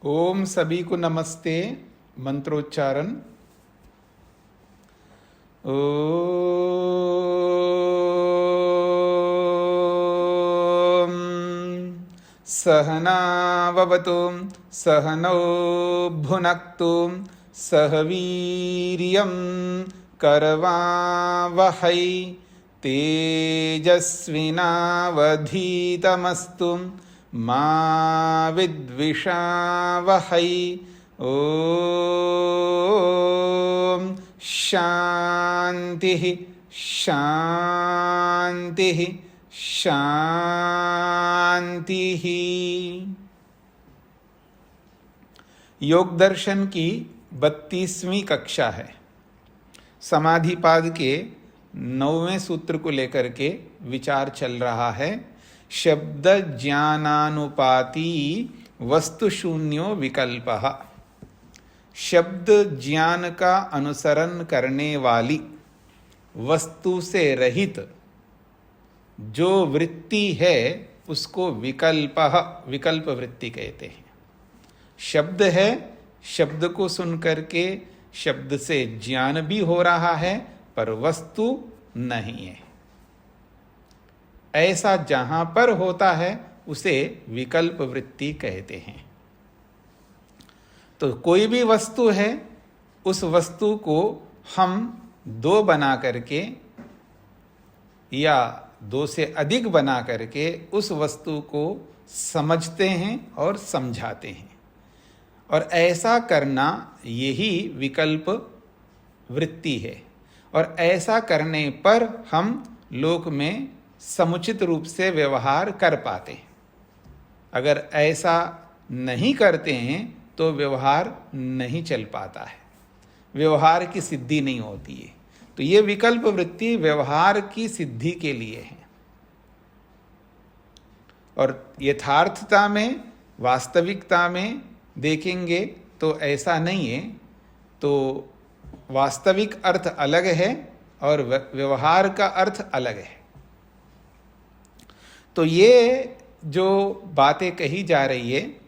ओम सभी को नमस्ते। मंत्रोच्चारण। ओम सहनाववतु सहनौ भुनक्तु सह वीर्यं करवावहै तेजस्विनावधीतमस्तु मा विद्विषावहै। ओम शांति शांति शांति। योग दर्शन की 32वीं कक्षा है। समाधिपाद के 9वें सूत्र को लेकर के विचार चल रहा है। शब्द ज्ञानानुपाती वस्तु शून्यो विकल्पः। शब्द ज्ञान का अनुसरण करने वाली वस्तु से रहित जो वृत्ति है उसको विकल्प वृत्ति कहते हैं। शब्द है, शब्द को सुन करके शब्द से ज्ञान भी हो रहा है पर वस्तु नहीं है। ऐसा जहां पर होता है उसे विकल्प वृत्ति कहते हैं। तो कोई भी वस्तु है, उस वस्तु को हम दो बना करके या दो से अधिक बना करके उस वस्तु को समझते हैं और समझाते हैं। और ऐसा करना यही विकल्प वृत्ति है। और ऐसा करने पर हम लोक में समुचित रूप से व्यवहार कर पाते हैं। अगर ऐसा नहीं करते हैं तो व्यवहार नहीं चल पाता है, व्यवहार की सिद्धि नहीं होती है। तो ये विकल्प वृत्ति व्यवहार की सिद्धि के लिए है। और यथार्थता में, वास्तविकता में देखेंगे तो ऐसा नहीं है। तो वास्तविक अर्थ अलग है और व्यवहार का अर्थ अलग है। तो ये जो बातें कही जा रही है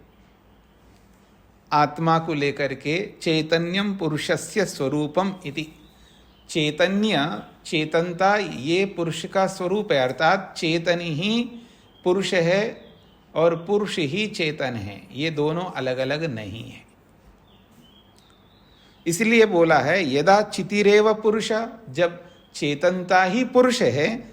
आत्मा को लेकर के, चैतन्यम पुरुषस्य स्वरूपम इति। चैतन्य, चेतनता ये पुरुष का स्वरूप है। अर्थात चेतन ही पुरुष है और पुरुष ही चेतन है। ये दोनों अलग अलग नहीं है। इसलिए बोला है यदा चितिरेव पुरुष, जब चेतनता ही पुरुष है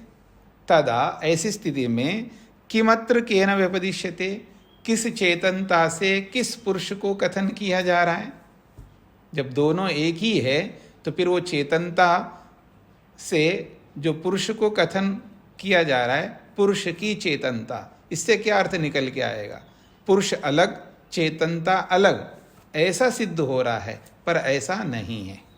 तदा ऐसी स्थिति में किमत्र केन व्यपदिश्यते, किस चेतनता से किस पुरुष को कथन किया जा रहा है। जब दोनों एक ही है तो फिर वो चेतनता से जो पुरुष को कथन किया जा रहा है, पुरुष की चेतनता, इससे क्या अर्थ निकल के आएगा? पुरुष अलग, चेतनता अलग, ऐसा सिद्ध हो रहा है पर ऐसा नहीं है।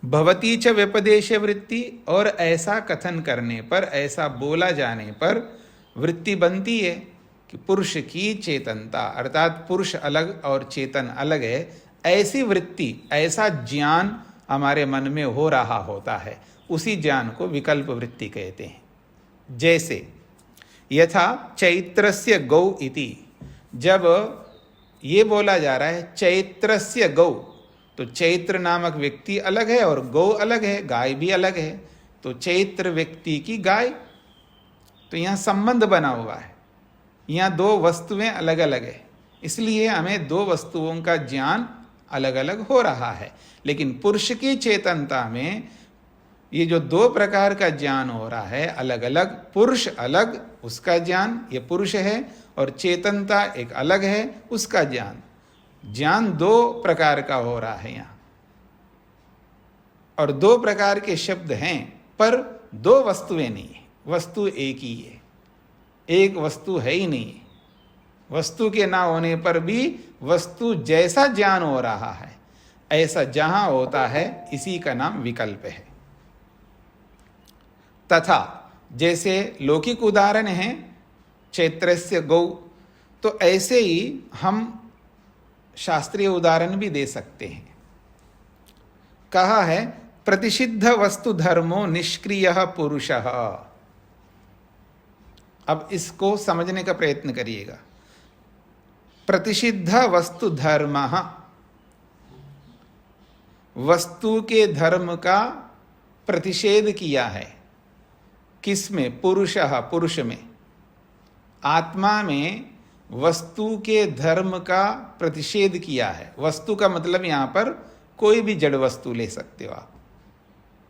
भवती च व्यपदेश वृत्ति, और ऐसा कथन करने पर, ऐसा बोला जाने पर वृत्ति बनती है कि पुरुष की चेतनता, अर्थात पुरुष अलग और चेतन अलग है। ऐसी वृत्ति, ऐसा ज्ञान हमारे मन में हो रहा होता है, उसी ज्ञान को विकल्प वृत्ति कहते हैं। जैसे यथा चैत्रस्य गौ इति, जब ये बोला जा रहा है चैत्रस्य गौ, तो चैत्र नामक व्यक्ति अलग है और गौ अलग है, गाय भी अलग है। तो चैत्र व्यक्ति की गाय, तो यहाँ संबंध बना हुआ है। यहाँ दो वस्तुएं अलग अलग है, इसलिए हमें दो वस्तुओं का ज्ञान अलग अलग हो रहा है। लेकिन पुरुष की चेतनता में ये जो दो प्रकार का ज्ञान हो रहा है अलग अलग, पुरुष अलग उसका ज्ञान, ये पुरुष है, और चेतनता एक अलग है उसका ज्ञान। ज्ञान दो प्रकार का हो रहा है यहाँ, और दो प्रकार के शब्द हैं पर दो वस्तुएं नहीं है। वस्तु एक ही है, एक वस्तु है ही नहीं। वस्तु के ना होने पर भी वस्तु जैसा ज्ञान हो रहा है ऐसा जहां होता है, इसी का नाम विकल्प है। तथा जैसे लौकिक उदाहरण है चैत्रस्य गौ, तो ऐसे ही हम शास्त्रीय उदाहरण भी दे सकते हैं। कहा है प्रतिषिद्ध वस्तु धर्मो निष्क्रियः पुरुषः। अब इसको समझने का प्रयत्न करिएगा। प्रतिषिद्ध वस्तु धर्म, वस्तु के धर्म का प्रतिषेध किया है। किसमें? पुरुषः, पुरुष में। आत्मा में वस्तु के धर्म का प्रतिषेध किया है। वस्तु का मतलब यहां पर कोई भी जड़ वस्तु ले सकते हो आप।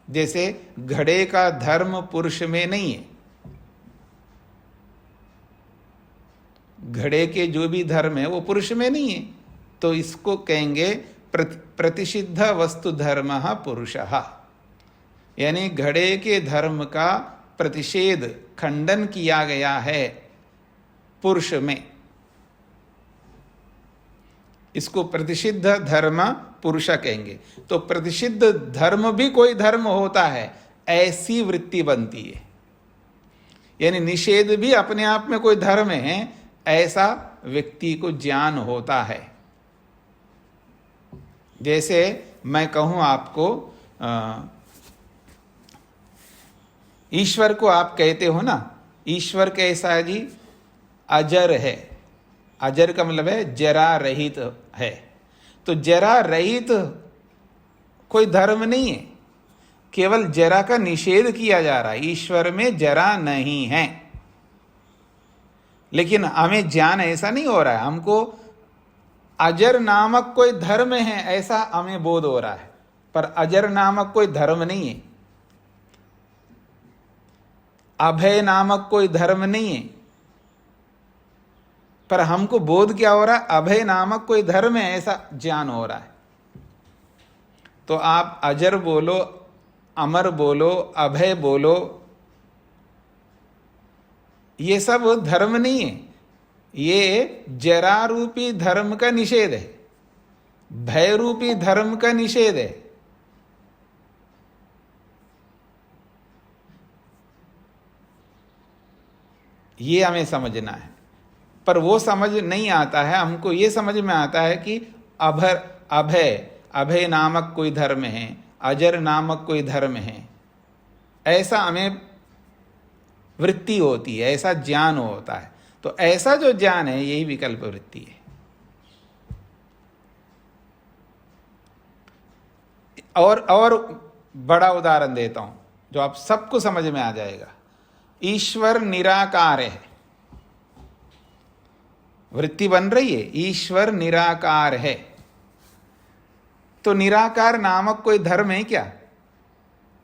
जैसे घड़े का धर्म पुरुष में नहीं है, घड़े के जो भी धर्म है वो पुरुष में नहीं है, तो इसको कहेंगे प्रतिषिद्ध वस्तु धर्म पुरुषः, यानी घड़े के धर्म का प्रतिषेध, खंडन किया गया है पुरुष में। इसको प्रतिषिद्ध धर्म पुरुष कहेंगे। तो प्रतिषिद्ध धर्म भी कोई धर्म होता है, ऐसी वृत्ति बनती है। यानी निषेध भी अपने आप में कोई धर्म है, ऐसा व्यक्ति को ज्ञान होता है। जैसे मैं कहूं आपको, ईश्वर को आप कहते हो ना, ईश्वर कैसा है जी? अजर है। अजर का मतलब है जरा रहित है। तो जरा रहित कोई धर्म नहीं है, केवल जरा का निषेध किया जा रहा है। ईश्वर में जरा नहीं है, लेकिन हमें ज्ञान ऐसा नहीं हो रहा है। हमको अजर नामक कोई धर्म है ऐसा हमें बोध हो रहा है, पर अजर नामक कोई धर्म नहीं है। अभय नामक कोई धर्म नहीं है, पर हमको बोध क्या हो रहा है? अभय नामक कोई धर्म है ऐसा ज्ञान हो रहा है। तो आप अजर बोलो, अमर बोलो, अभय बोलो, ये सब धर्म नहीं है, ये जरा रूपी धर्म का निषेध है, भय रूपी धर्म का निषेध है। ये हमें समझना है, पर वो समझ नहीं आता है। हमको ये समझ में आता है कि अभय नामक कोई धर्म है, अजर नामक कोई धर्म है, ऐसा हमें वृत्ति होती है, ऐसा ज्ञान होता है। तो ऐसा जो ज्ञान है यही विकल्प वृत्ति है। और बड़ा उदाहरण देता हूं जो आप सबको समझ में आ जाएगा। ईश्वर निराकार है, वृत्ति बन रही है, ईश्वर निराकार है। तो निराकार नामक कोई धर्म है क्या?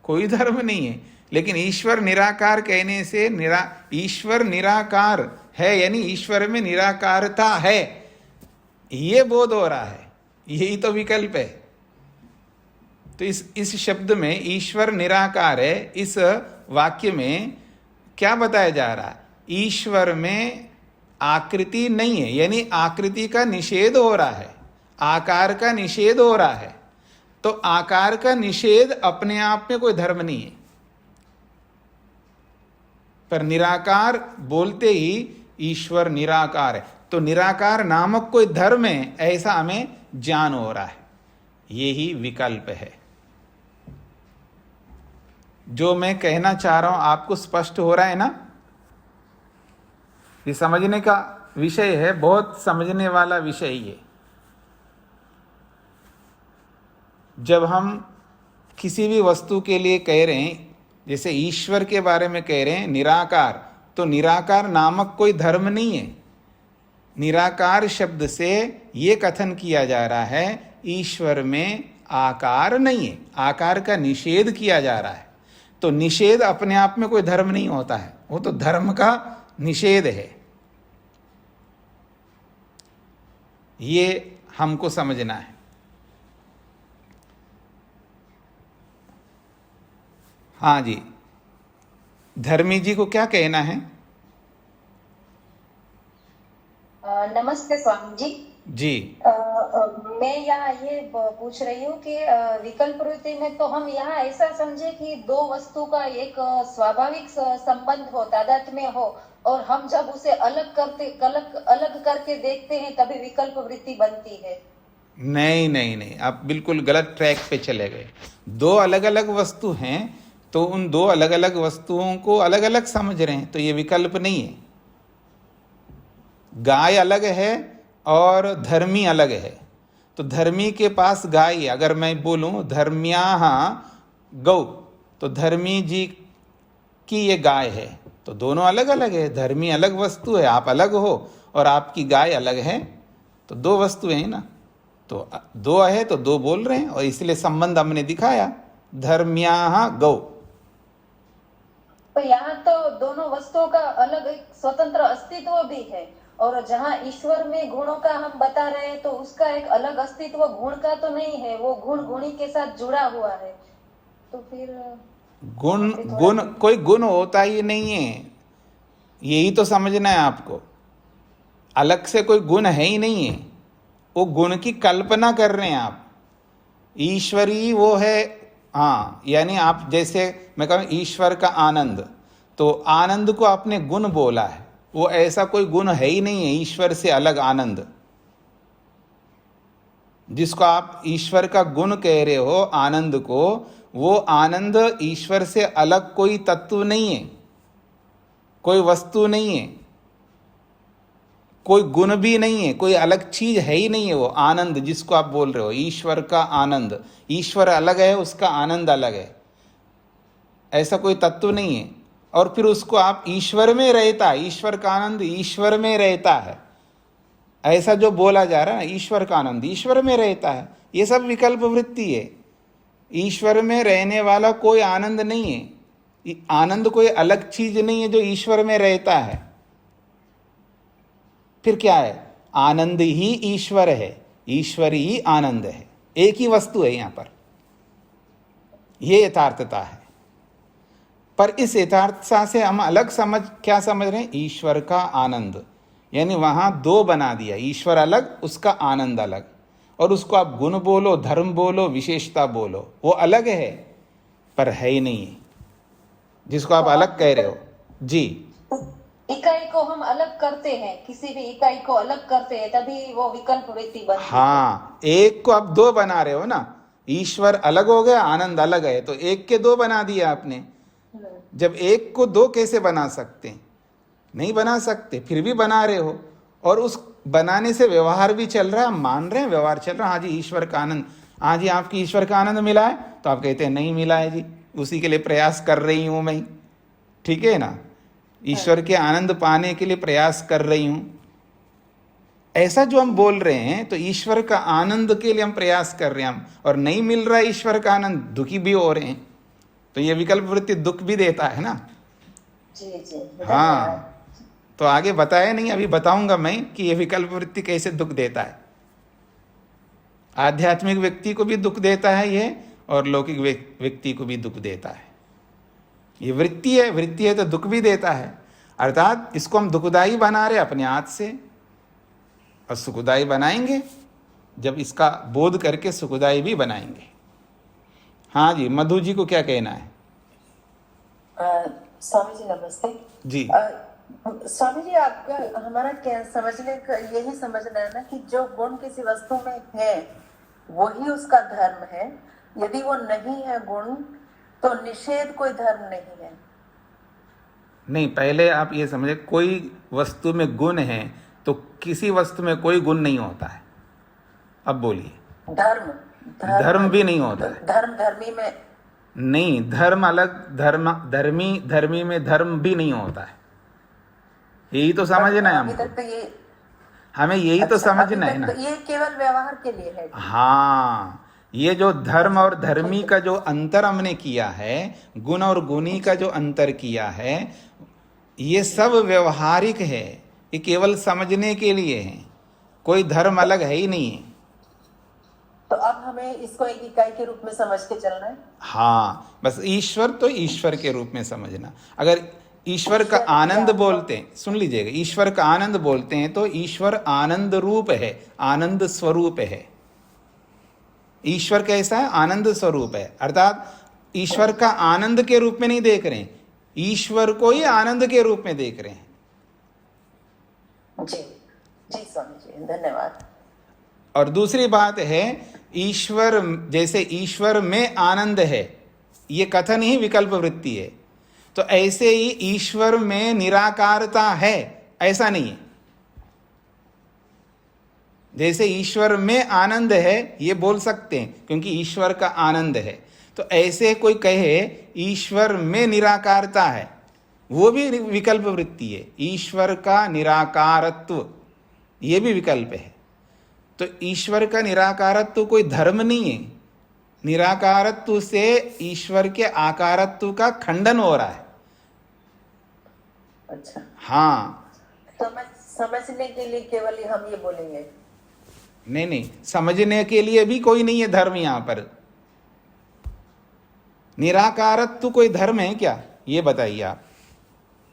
कोई धर्म नहीं है, लेकिन ईश्वर निराकार कहने से ईश्वर निराकार है, यानी ईश्वर में निराकारता है, ये बोध हो रहा है। यही तो विकल्प है। तो इस शब्द में ईश्वर निराकार है, इस वाक्य में क्या बताया जा रहा है? ईश्वर में आकृति नहीं है, यानी आकृति का निषेध हो रहा है, आकार का निषेध हो रहा है। तो आकार का निषेध अपने आप में कोई धर्म नहीं है, पर निराकार बोलते ही ईश्वर निराकार है, तो निराकार नामक कोई धर्म है ऐसा हमें ज्ञान हो रहा है। यही विकल्प है। जो मैं कहना चाह रहा हूं आपको स्पष्ट हो रहा है ना? ये समझने का विषय है, बहुत समझने वाला विषय है। जब हम किसी भी वस्तु के लिए कह रहे हैं, जैसे ईश्वर के बारे में कह रहे हैं निराकार, तो निराकार नामक कोई धर्म नहीं है। निराकार शब्द से ये कथन किया जा रहा है ईश्वर में आकार नहीं है, आकार का निषेध किया जा रहा है। तो निषेध अपने आप में कोई धर्म नहीं होता है, वो तो धर्म का निषेध है। ये हमको समझना है। हाँ जी, धर्मी जी को क्या कहना है? नमस्ते स्वामी जी। जी मैं यहाँ ये पूछ रही हूँ कि विकल्प वृत्ति में तो हम यहाँ ऐसा समझे कि दो वस्तु का एक स्वाभाविक संबंध हो, तादात्म्य में हो, और हम जब उसे अलग करके देखते हैं तभी विकल्प वृत्ति बनती है। नहीं नहीं नहीं, आप बिल्कुल गलत ट्रैक पे चले गए। दो अलग अलग वस्तु हैं, तो उन दो अलग अलग वस्तुओं को अलग अलग समझ रहे हैं, तो ये विकल्प नहीं है। गाय अलग है और धर्मी अलग है। तो धर्मी के पास गाय है। अगर मैं बोलूं धर्म्याः गौ, तो धर्मी जी की ये गाय है, तो दोनों अलग अलग है। धर्मी अलग वस्तु है, आप अलग हो, और आपकी गाय अलग है, तो दो वस्तुएं हैं ना। तो दो है तो दो बोल रहे हैं, और इसलिए संबंध हमने दिखाया, धर्म्याः गौ। तो यहाँ तो दोनों वस्तुओं का अलग एक स्वतंत्र अस्तित्व भी है, और जहाँ ईश्वर में गुणों का हम बता रहे हैं तो उसका एक अलग अस्तित्व गुण का तो नहीं है, वो गुण गुणी के साथ जुड़ा हुआ है। तो फिर गुण गुण कोई गुण होता ही नहीं है, यही तो समझना है आपको। अलग से कोई गुण है ही नहीं है, वो गुण की कल्पना कर रहे हैं आप। ईश्वरी वो है, हाँ, यानी आप जैसे मैं कहूँ ईश्वर का आनंद, तो आनंद को आपने गुण बोला है, वो ऐसा कोई गुण है ही नहीं है ईश्वर से अलग आनंद। जिसको आप ईश्वर का गुण कह रहे हो आनंद को, वो आनंद ईश्वर से अलग कोई तत्व नहीं है, कोई वस्तु नहीं है, कोई गुण भी नहीं है, कोई अलग चीज है ही नहीं है। वो आनंद जिसको आप बोल रहे हो ईश्वर का आनंद, ईश्वर अलग है, उसका आनंद अलग है, ऐसा कोई तत्व नहीं है। और फिर उसको आप ईश्वर में रहता है, ईश्वर का आनंद ईश्वर में रहता है, ऐसा जो बोला जा रहा है ना, ईश्वर का आनंद ईश्वर में रहता है, ये सब विकल्प वृत्ति है। ईश्वर में रहने वाला कोई आनंद नहीं है, आनंद कोई अलग चीज नहीं है जो ईश्वर में रहता है। फिर क्या है? आनंद ही ईश्वर है, ईश्वर ही आनंद है, एक ही वस्तु है यहां पर। यह यथार्थता है। पर इस यथार्थता से हम अलग क्या समझ रहे हैं? ईश्वर का आनंद, यानी वहां दो बना दिया, ईश्वर अलग, उसका आनंद अलग। और उसको आप गुण बोलो, धर्म बोलो, विशेषता बोलो, वो अलग है पर है ही नहीं है, जिसको आप अलग कह रहे हो। जी, इकाई को हम अलग करते हैं, किसी भी इकाई को अलग करते हैं, तभी वो विकल्प वृत्ति बनती है। हाँ, एक को आप दो बना रहे हो ना, ईश्वर अलग हो गया, आनंद अलग है, तो एक के दो बना दिया आपने। जब एक को दो कैसे बना सकते हैं? नहीं बना सकते, फिर भी बना रहे हो, और उस बनाने से व्यवहार भी चल रहा है, हम मान रहे हैं व्यवहार चल रहा है। हाँ जी, ईश्वर का आनंद, हाँ जी आपकी ईश्वर का आनंद मिला है, तो आप कहते हैं नहीं मिला है जी, उसी के लिए प्रयास कर रही हूं मैं, ठीक है ना, ईश्वर के आनंद पाने के लिए प्रयास कर रही हूं, ऐसा जो हम बोल रहे हैं। तो ईश्वर का आनंद के लिए हम प्रयास कर रहे हैं हम, और नहीं मिल रहा है ईश्वर का आनंद, दुखी भी हो रहे हैं। तो ये विकल्प वृत्ति दुख भी देता है ना। जी जी, हाँ, तो आगे बताया नहीं, अभी बताऊंगा मैं कि ये विकल्प वृत्ति कैसे दुख देता है। आध्यात्मिक व्यक्ति को भी दुख देता है ये, और लौकिक व्यक्ति को भी दुख देता है। ये वृत्ति है, वृत्ति है तो दुख भी देता है। अर्थात इसको हम दुखदाई बना रहे अपने हाथ से, और सुखदाई बनाएंगे जब इसका बोध करके सुखदाई भी बनाएंगे। हाँ जी, मधु जी को क्या कहना है? स्वामी जी नमस्ते जी। स्वामी जी, आपका हमारा क्या समझने का यही समझना है ना कि जो गुण किसी वस्तु में है वही उसका धर्म है। यदि वो नहीं है गुण, तो निषेध कोई धर्म नहीं है। नहीं, पहले आप ये समझे, कोई वस्तु में गुण है तो किसी वस्तु में कोई गुण नहीं होता है। अब बोलिए। धर्म भी नहीं होता है। धर्मी में नहीं, धर्म अलग, धर्मी में धर्म भी नहीं होता है। यही तो समझना है हमको। तो ये हमें यही तो समझना है ना। तो ये केवल व्यवहार के लिए है। हाँ, ये जो धर्म और धर्मी का जो अंतर हमने किया है, गुण और गुणी का जो अंतर किया है, ये सब व्यवहारिक है, ये केवल समझने के लिए है, कोई धर्म अलग है ही नहीं है। तो अब हमें इसको एक इकाई के रूप में समझ के चलना है। हाँ, बस ईश्वर तो ईश्वर के रूप में समझना। अगर ईश्वर का आनंद बोलते हैं, सुन लीजिएगा, ईश्वर का आनंद बोलते हैं तो ईश्वर आनंद रूप है, आनंद स्वरूप है। ईश्वर कैसा है? आनंद स्वरूप है। अर्थात ईश्वर का आनंद के रूप में नहीं देख रहे हैं, ईश्वर को ही आनंद के रूप में देख रहे हैं। जी जी स्वामी जी, धन्यवाद। और दूसरी बात है, ईश्वर, जैसे ईश्वर में आनंद है, ये कथन ही विकल्प वृत्ति है। तो ऐसे ही ईश्वर में निराकारता है, ऐसा नहीं है। जैसे ईश्वर में आनंद है ये बोल सकते हैं क्योंकि ईश्वर का आनंद है। तो ऐसे कोई कहे ईश्वर में निराकारता है, वो भी विकल्प वृत्ति है। ईश्वर का निराकारत्व ये भी विकल्प है। तो ईश्वर का निराकारत्व कोई धर्म नहीं है। निराकारत्व से ईश्वर के आकारत्व का खंडन हो रहा है। अच्छा, हाँ, समझने के लिए केवल ही हम ये बोलेंगे। नहीं, समझने के लिए भी कोई नहीं है धर्म यहाँ पर। निराकारत्व कोई धर्म है क्या, ये बताइए आप।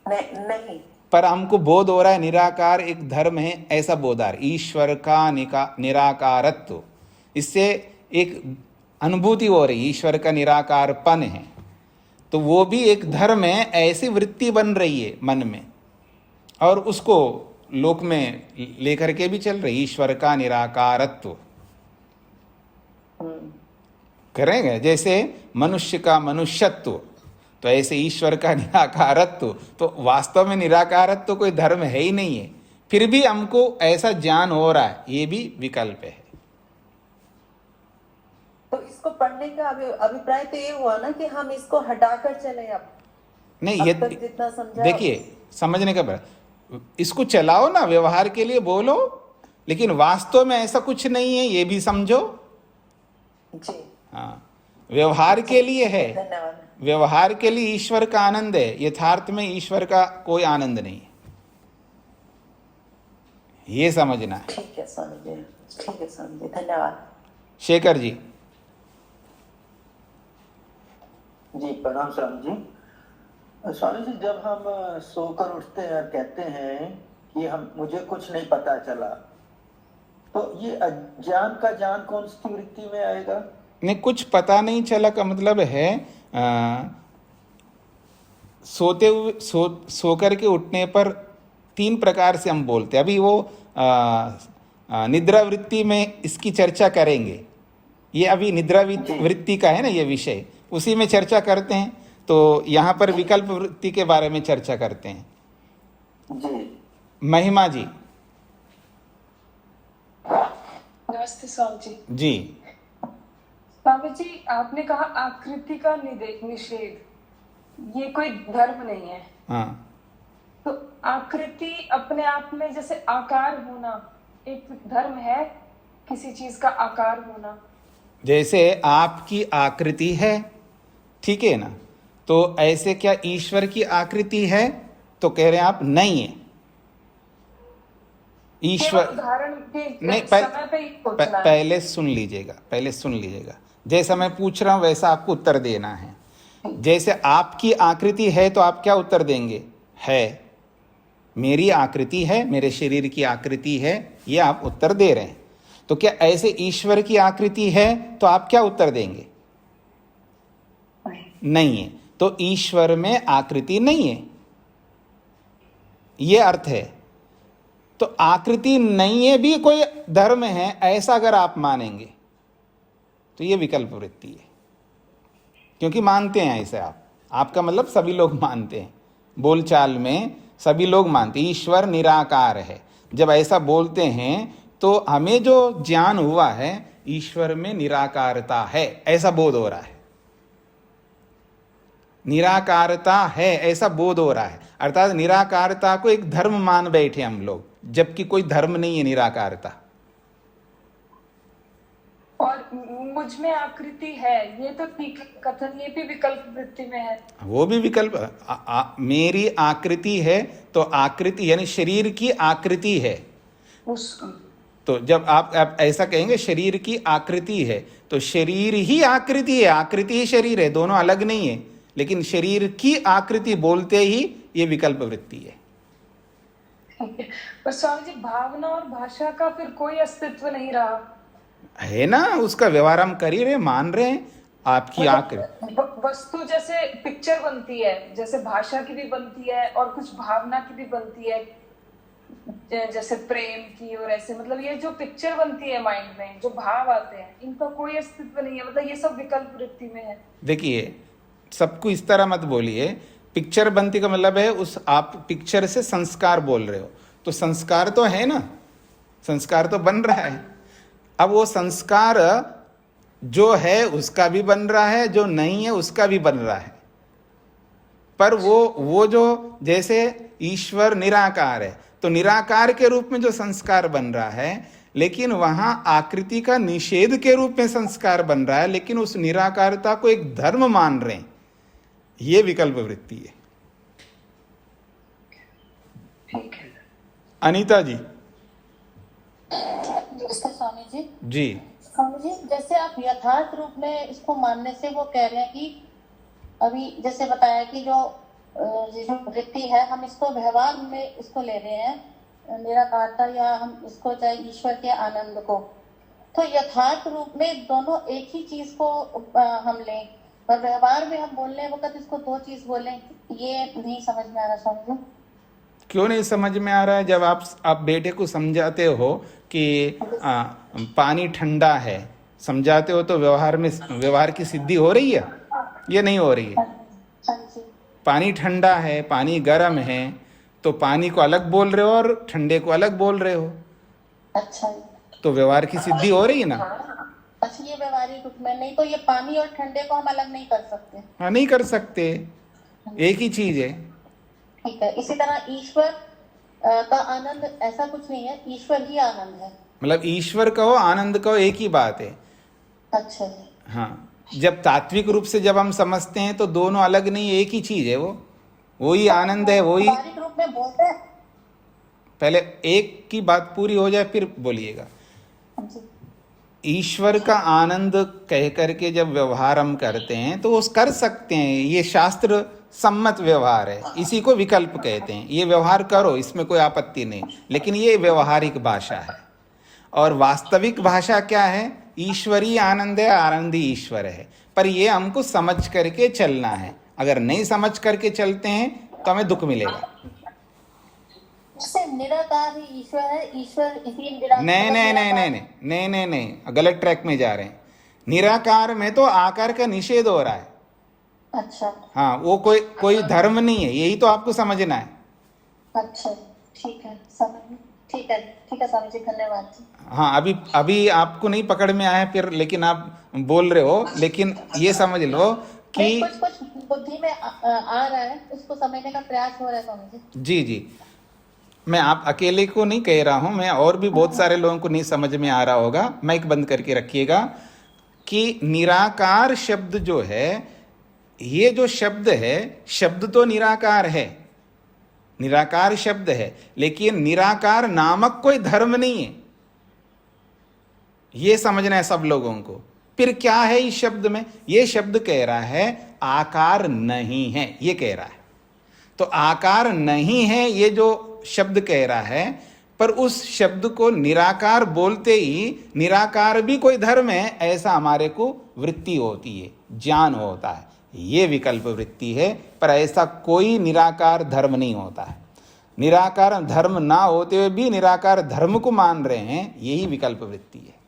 नहीं, पर हमको बोध हो रहा है निराकार एक धर्म है, ऐसा बोध आ रहा है। ईश्वर का निराकारत्व, इससे एक अनुभूति हो रही ईश्वर का निराकारपन है, तो वो भी एक धर्म है, ऐसी वृत्ति बन रही है मन में और उसको लोक में लेकर के भी चल रही ईश्वर का निराकारत्व। करेंगे जैसे मनुष्य का मनुष्यत्व, तो ऐसे ईश्वर का निराकारत्व। तो वास्तव में निराकारत्व कोई धर्म है ही नहीं है, फिर भी हमको ऐसा ज्ञान हो रहा है, ये भी विकल्प है। तो इसको पढ़ने का अभिप्राय तो ये हुआ ना कि हम इसको हटाकर चले। अब नहीं, ये जितना समझा, देखिए समझने का इसको चलाओ ना, व्यवहार के लिए बोलो, लेकिन वास्तव में ऐसा कुछ नहीं है, ये भी समझो। जी, हाँ, व्यवहार के लिए है, धन्यवाद। व्यवहार के लिए ईश्वर का आनंद है, यथार्थ में ईश्वर का कोई आनंद नहीं है, ये समझना है। ठीक है, समझे, ठीक है, समझे, धन्यवाद। शेखर जी। जी प्रणाम स्वामी जी। स्वामी जी, जब हम सोकर उठते हैं और कहते हैं कि मुझे कुछ नहीं पता चला, तो ये अज्ञान का ज्ञान कौन सी वृत्ति में आएगा? नहीं, कुछ पता नहीं चला का मतलब है सोते हुए सो करके उठने पर तीन प्रकार से हम बोलते हैं। अभी वो निद्रा वृत्ति में इसकी चर्चा करेंगे। ये अभी निद्रा वृत्ति का है ना ये विषय, उसी में चर्चा करते हैं। तो यहाँ पर विकल्प वृत्ति के बारे में चर्चा करते हैं। जी, महिमा जी। नमस्ते स्वामी जी। जी, स्वामी जी, आपने कहा आकृति का निषेध, ये कोई धर्म नहीं है। हाँ, तो आकृति अपने आप में जैसे आकार होना एक धर्म है, किसी चीज का आकार होना। जैसे आपकी आकृति है, ठीक है ना, तो ऐसे क्या ईश्वर की आकृति है? तो कह रहे हैं आप नहीं है। ईश्वर उदाहरण के नहीं, समय पे ही सोचना है। पहले सुन लीजिएगा, जैसा मैं पूछ रहा हूं वैसा आपको उत्तर देना है। जैसे आपकी आकृति है तो आप क्या उत्तर देंगे? है। मेरी आकृति है, मेरे शरीर की आकृति है, ये आप उत्तर दे रहे हैं। तो क्या ऐसे ईश्वर की आकृति है तो आप क्या उत्तर देंगे? नहीं है। तो ईश्वर में आकृति नहीं है, ये अर्थ है। तो आकृति नहीं है भी कोई धर्म है, ऐसा अगर आप मानेंगे तो ये विकल्प वृत्ति है, क्योंकि मानते हैं ऐसे आपका मतलब सभी लोग मानते हैं, बोलचाल में सभी लोग मानते हैं ईश्वर निराकार है। जब ऐसा बोलते हैं तो हमें जो ज्ञान हुआ है ईश्वर में निराकारता है, ऐसा बोध हो रहा है। निराकारता है ऐसा बोध हो रहा है, अर्थात निराकारता को एक धर्म मान बैठे हम लोग, जबकि कोई धर्म नहीं है निराकारता। और मुझ में आकृति है, ये तो ठीक कथन, ये भी विकल्प वृत्ति में है। वो भी विकल्प। मेरी आकृति है तो आकृति यानी शरीर की आकृति है। तो जब आप ऐसा कहेंगे शरीर की आकृति है, तो शरीर ही आकृति है, आकृति ही शरीर है, दोनों अलग नहीं है। लेकिन शरीर की आकृति बोलते ही ये विकल्प वृत्ति है। पर स्वामी जी, भावना और भाषा का फिर कोई अस्तित्व नहीं रहा है ना, उसका व्यवहार हम कर ही रहे, मान रहे हैं। आपकी आकृति वस्तु जैसे पिक्चर बनती है, जैसे भाषा की भी बनती है और कुछ भावना की भी बनती है, जैसे प्रेम की, और ऐसे मतलब ये जो पिक्चर बनती है माइंड में, जो भाव आते हैं, इनका कोई अस्तित्व नहीं है, मतलब ये सब विकल्प वृत्ति में है। देखिए, सबको इस तरह मत बोलिए। पिक्चर बनती का मतलब है उस आप पिक्चर से संस्कार बोल रहे हो, तो संस्कार तो है ना, संस्कार तो बन रहा है। अब वो संस्कार जो है उसका भी बन रहा है, जो नहीं है उसका भी बन रहा है। पर वो जो जैसे ईश्वर निराकार है, तो निराकार के रूप में जो संस्कार बन रहा है, लेकिन वहां आकृति का निषेध के रूप में संस्कार बन रहा है, लेकिन उस निराकारता को एक धर्म मान रहे हैं। ये विकल्प वृत्ति है। ठीक है। अनीता जी। नमस्ते स्वामी जी। जी स्वामी जी, जैसे आप यथार्थ रूप में इसको मानने से वो कह रहे हैं कि अभी जैसे बताया कि जो ये जो वृत्ति है, हम इसको व्यवहार में इसको ले रहे हैं निराकारता, या हम इसको चाहे ईश्वर के आनंद को, तो यथार्थ रूप में दोनों एक ही चीज को हम लें, और व्यवहार में हम बोलने वक्त इसको दो चीज बोलें, ये नहीं समझ में आ रहा स्वामी जी। क्यों नहीं समझ में आ रहा है? जब आप बेटे को समझाते हो कि पानी ठंडा है, समझाते हो, तो व्यवहार की सिद्धि हो रही है? ये नहीं हो रही है। पानी ठंडा है, पानी गर्म है, तो पानी को अलग बोल रहे हो और ठंडे को अलग बोल रहे हो। अच्छा, तो व्यवहार की सिद्धि हो रही है ना। अच्छा, ये व्यवहारिक रूप में नहीं, तो ये पानी और ठंडे को हम अलग नहीं कर सकते। हाँ, नहीं कर सकते, एक ही चीज है। ठीक है। इसी तरह ईश्वर का आनंद ऐसा कुछ नहीं है, ईश्वर ही आनंद है। मतलब ईश्वर कहो आनंद कहो एक ही बात है। अच्छा जी। हाँ, जब तात्विक रूप से जब हम समझते हैं तो दोनों अलग नहीं, एक ही चीज है। वो ही आनंद है, वो ही। व्यवहारिक रूप में बोलते हैं। पहले एक की बात पूरी हो जाए फिर बोलिएगा। ईश्वर का आनंद कह करके जब व्यवहार हम करते हैं तो वो कर सकते हैं, ये शास्त्र सम्मत व्यवहार है, इसी को विकल्प कहते हैं। ये व्यवहार करो, इसमें कोई आपत्ति नहीं, लेकिन ये व्यवहारिक भाषा है। और वास्तविक भाषा क्या है? ईश्वरीय आनंद है, आनंद ही ईश्वर है। पर ये हमको समझ करके चलना है। अगर नहीं समझ करके चलते हैं तो हमें दुख मिलेगा। निराकार ही ईश्वर है, ईश्वर इसी निराकार। नहीं, गलत ट्रैक में जा रहे हैं। निराकार में तो आकार का निषेध हो रहा है। अच्छा। हाँ, वो कोई धर्म नहीं है, यही तो आपको समझना है। अच्छा, ठीक है, समझ, ठीक है स्वामी जी, धन्यवाद। हाँ, अभी आपको नहीं पकड़ में आया फिर, लेकिन आप बोल रहे हो, लेकिन ये समझ लो कि कुछ बुद्धि में आ रहा है, उसको समझने का प्रयास हो रहा है स्वामी जी। जी, मैं आप अकेले को नहीं कह रहा हूं, मैं और भी बहुत सारे लोगों को नहीं समझ में आ रहा होगा। माइक बंद करके रखिएगा कि निराकार शब्द जो है, ये जो शब्द है, शब्द तो निराकार है, निराकार शब्द है, लेकिन निराकार नामक कोई धर्म नहीं है। ये समझना है सब लोगों को। फिर क्या है इस शब्द में? ये शब्द कह रहा है आकार नहीं है, ये कह रहा है। तो आकार नहीं है ये जो शब्द कह रहा है, पर उस शब्द को निराकार बोलते ही निराकार भी कोई धर्म है ऐसा हमारे को वृत्ति होती है, ज्ञान होता है। ये विकल्प वृत्ति है, पर ऐसा कोई निराकार धर्म नहीं होता है। निराकार धर्म ना होते हुए भी निराकार धर्म को मान रहे हैं, यही विकल्प वृत्ति है।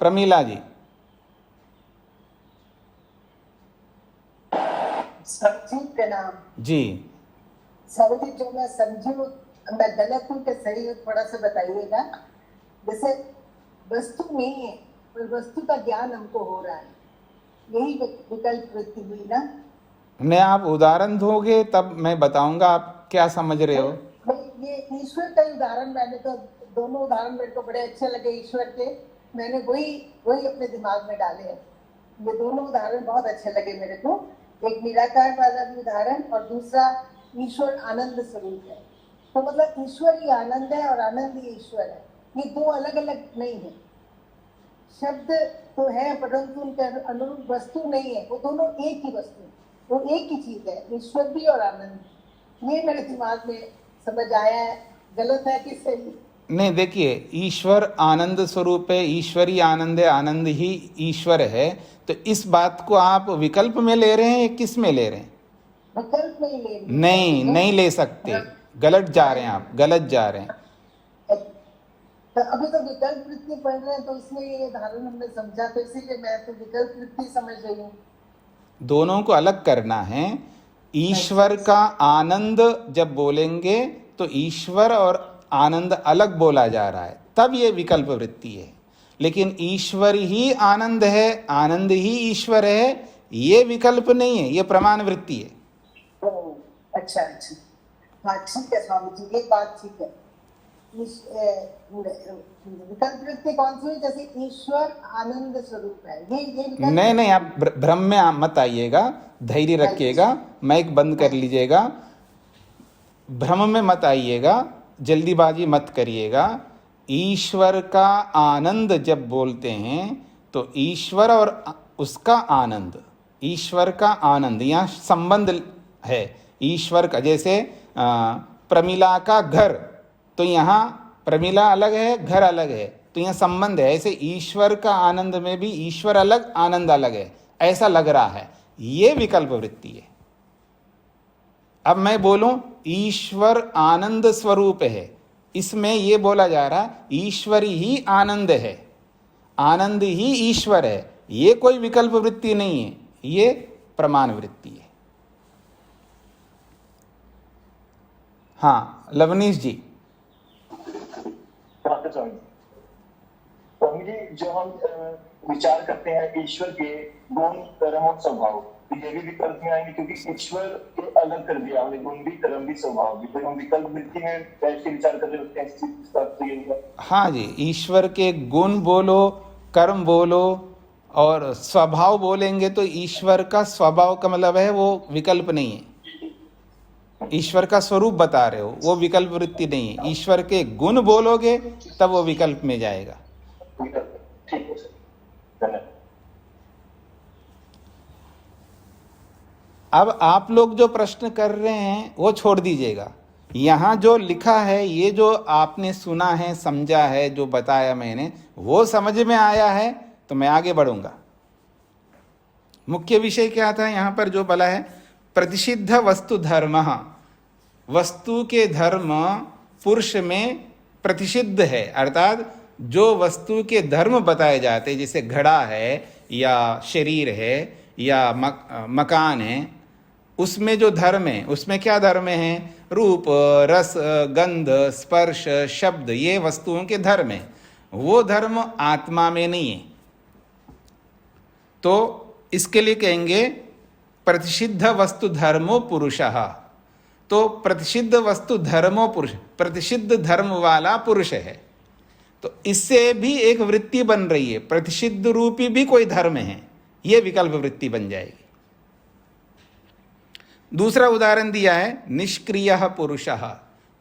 प्रमीला जी। सब्जी प्रणाम जी। सब्जी, जो मैं समझी मैं गलत हूँ कि सही हूँ, थोड़ा सा बताइएगा। जैसे वस्तु नहीं है पर वस्तु का ज्ञान हमको हो रहा है, यही विकल्प वृत्ति हुई ना? मैं आप उदाहरण दोगे तब मैं बताऊंगा आप क्या समझ रहे हो। ये ईश्वर का उदाहरण, मैंने तो दोनों उदाहरण मेरे को बड़े अच्छे लगे ईश्वर के, मैंने वही अपने दिमाग में डाले हैं। ये दोनों उदाहरण बहुत अच्छे लगे मेरे को। एक निराकार वाला भी उदाहरण और दूसरा ईश्वर आनंद स्वरूप है। तो मतलब ईश्वर ही आनंद है और आनंद ही ईश्वर है, ये दो अलग अलग नहीं है। शब्द तो है परंतु उनके अनुरूप वस्तु नहीं है, वो दोनों एक ही वस्तु, वो एक ही चीज है, ईश्वर भी और आनंद। ये मेरे दिमाग में समझ आया है, गलत है कि सही? नहीं, देखिए, ईश्वर आनंद स्वरूप है, ईश्वरी आनंद है, आनंद ही ईश्वर है। तो इस बात को आप विकल्प में ले रहे हैं, किस में ले रहे हैं? विकल्प में ही ले रहे हैं। नहीं ले सकते, गलत जा रहे हैं आप, गलत जा रहे हैं। तो अभी तो विकल्प वृत्ति पढ़ रहे हैं, तो उसमें ये उदाहरण हमने समझा, तो इसीलिए मैं तो विकल्प वृत्ति समझ रही हूँ। दोनों को अलग करना है। ईश्वर का आनंद जब बोलेंगे तो ईश्वर और आनंद अलग बोला जा रहा है, तब ये विकल्प वृत्ति है। लेकिन ईश्वर ही आनंद है, आनंद ही ईश्वर है, ये विकल्प नहीं है, ये प्रमाण वृत्ति है। अच्छा अच्छा, हाँ ठीक है स्वामी जी, ये बात ठीक है। विकल्प वृत्ति कौन सी है? जैसे ईश्वर आनंद स्वरूप है, ये विकल्प नहीं नहीं, आप भ्रम में मत आइएगा, धैर्य रखिएगा, माइक बंद कर लीजिएगा, भ्रम में मत आइएगा, जल्दीबाजी मत करिएगा। ईश्वर का आनंद जब बोलते हैं तो ईश्वर और उसका आनंद, ईश्वर का आनंद यहाँ संबंध है ईश्वर का। जैसे प्रमिला का घर, तो यहाँ प्रमिला अलग है, घर अलग है, तो यहाँ संबंध है। ऐसे ईश्वर का आनंद में भी ईश्वर अलग, आनंद अलग है, ऐसा लग रहा है, ये विकल्प वृत्ति है। अब मैं बोलूं ईश्वर आनंद स्वरूप है, इसमें ये बोला जा रहा ईश्वर ही आनंद है, आनंद ही ईश्वर है, ये कोई विकल्प वृत्ति नहीं है, ये प्रमाण वृत्ति है। हाँ लवनीश जी। स्वामी जी, जो हम विचार करते हैं ईश्वर के गुण, कर्म और स्वभाव, तो ये भी विकल्प में आएंगे, क्योंकि ईश्वर के अलग कर दिया हमने, गुण भी, कर्म भी, स्वभाव भी, तो हम विकल्प वृत्ति में बैठ के विचार कर रहे होते हैं इस बात तो ये। हाँ जी, ईश्वर के गुण बोलो, कर्म बोलो और स्वभाव बोलेंगे तो ईश्वर का स्वभाव का मतलब है वो विकल्प नहीं है, ईश्वर का स्वरूप बता रहे हो, वो विकल्प वृत्ति नहीं है। ईश्वर के गुण बोलोगे तब वो विकल्प में जाएगा। ठीक है सर। अब आप लोग जो प्रश्न कर रहे हैं वो छोड़ दीजिएगा, यहाँ जो लिखा है, ये जो आपने सुना है, समझा है, जो बताया मैंने, वो समझ में आया है तो मैं आगे बढ़ूंगा। मुख्य विषय क्या था यहाँ पर जो बोला है, प्रतिषिद्ध वस्तु धर्म, वस्तु के धर्म पुरुष में प्रतिषिद्ध है, अर्थात जो वस्तु के धर्म बताए जाते हैं, जैसे घड़ा है या शरीर है या मकान है, उसमें जो धर्म है, उसमें क्या धर्म है? रूप, रस, गंध, स्पर्श, शब्द, ये वस्तुओं के धर्म है। वो धर्म आत्मा में नहीं है, तो इसके लिए कहेंगे प्रतिषिद्ध वस्तु धर्मो पुरुषः। तो प्रतिषिद्ध वस्तु धर्मो पुरुष, प्रतिषिद्ध धर्म वाला पुरुष है, तो इससे भी एक वृत्ति बन रही है, प्रतिषिद्ध रूपी भी कोई धर्म है, ये विकल्प वृत्ति बन जाएगी। दूसरा उदाहरण दिया है निष्क्रियः पुरुषः।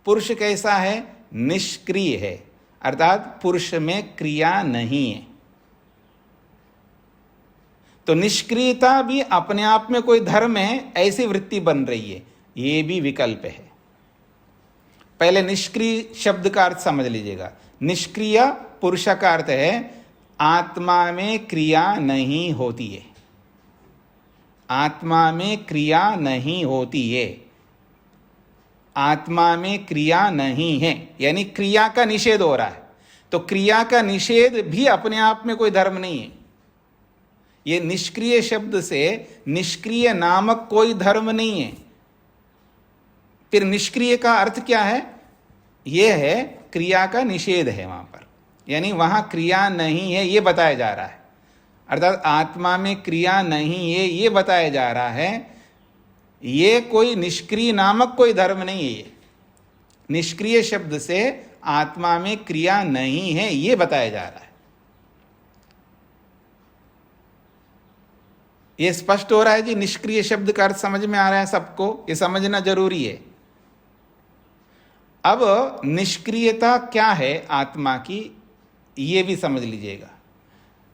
पुरुष कैसा है? निष्क्रिय है, अर्थात पुरुष में क्रिया नहीं है। तो निष्क्रियता भी अपने आप में कोई धर्म है, ऐसी वृत्ति बन रही है, ये भी विकल्प है। पहले निष्क्रिय शब्द का अर्थ समझ लीजिएगा। निष्क्रिय पुरुष का अर्थ है आत्मा में क्रिया नहीं होती है, आत्मा में क्रिया नहीं होती है, आत्मा में क्रिया नहीं है, यानी क्रिया का निषेध हो रहा है। तो क्रिया का निषेध भी अपने आप में कोई धर्म नहीं है। ये निष्क्रिय शब्द से निष्क्रिय नामक कोई धर्म नहीं है। फिर निष्क्रिय का अर्थ क्या है? यह है क्रिया का निषेध है वहां पर, यानी वहां क्रिया नहीं है, ये बताया जा रहा है। अर्थात आत्मा में क्रिया नहीं है, ये बताया जा रहा है। ये कोई निष्क्रिय नामक कोई धर्म नहीं है। ये निष्क्रिय शब्द से आत्मा में क्रिया नहीं है, ये बताया जा रहा है। ये स्पष्ट हो रहा है जी? निष्क्रिय शब्द का अर्थ समझ में आ रहा है सबको? ये समझना जरूरी है। अब निष्क्रियता क्या है आत्मा की, ये भी समझ लीजिएगा।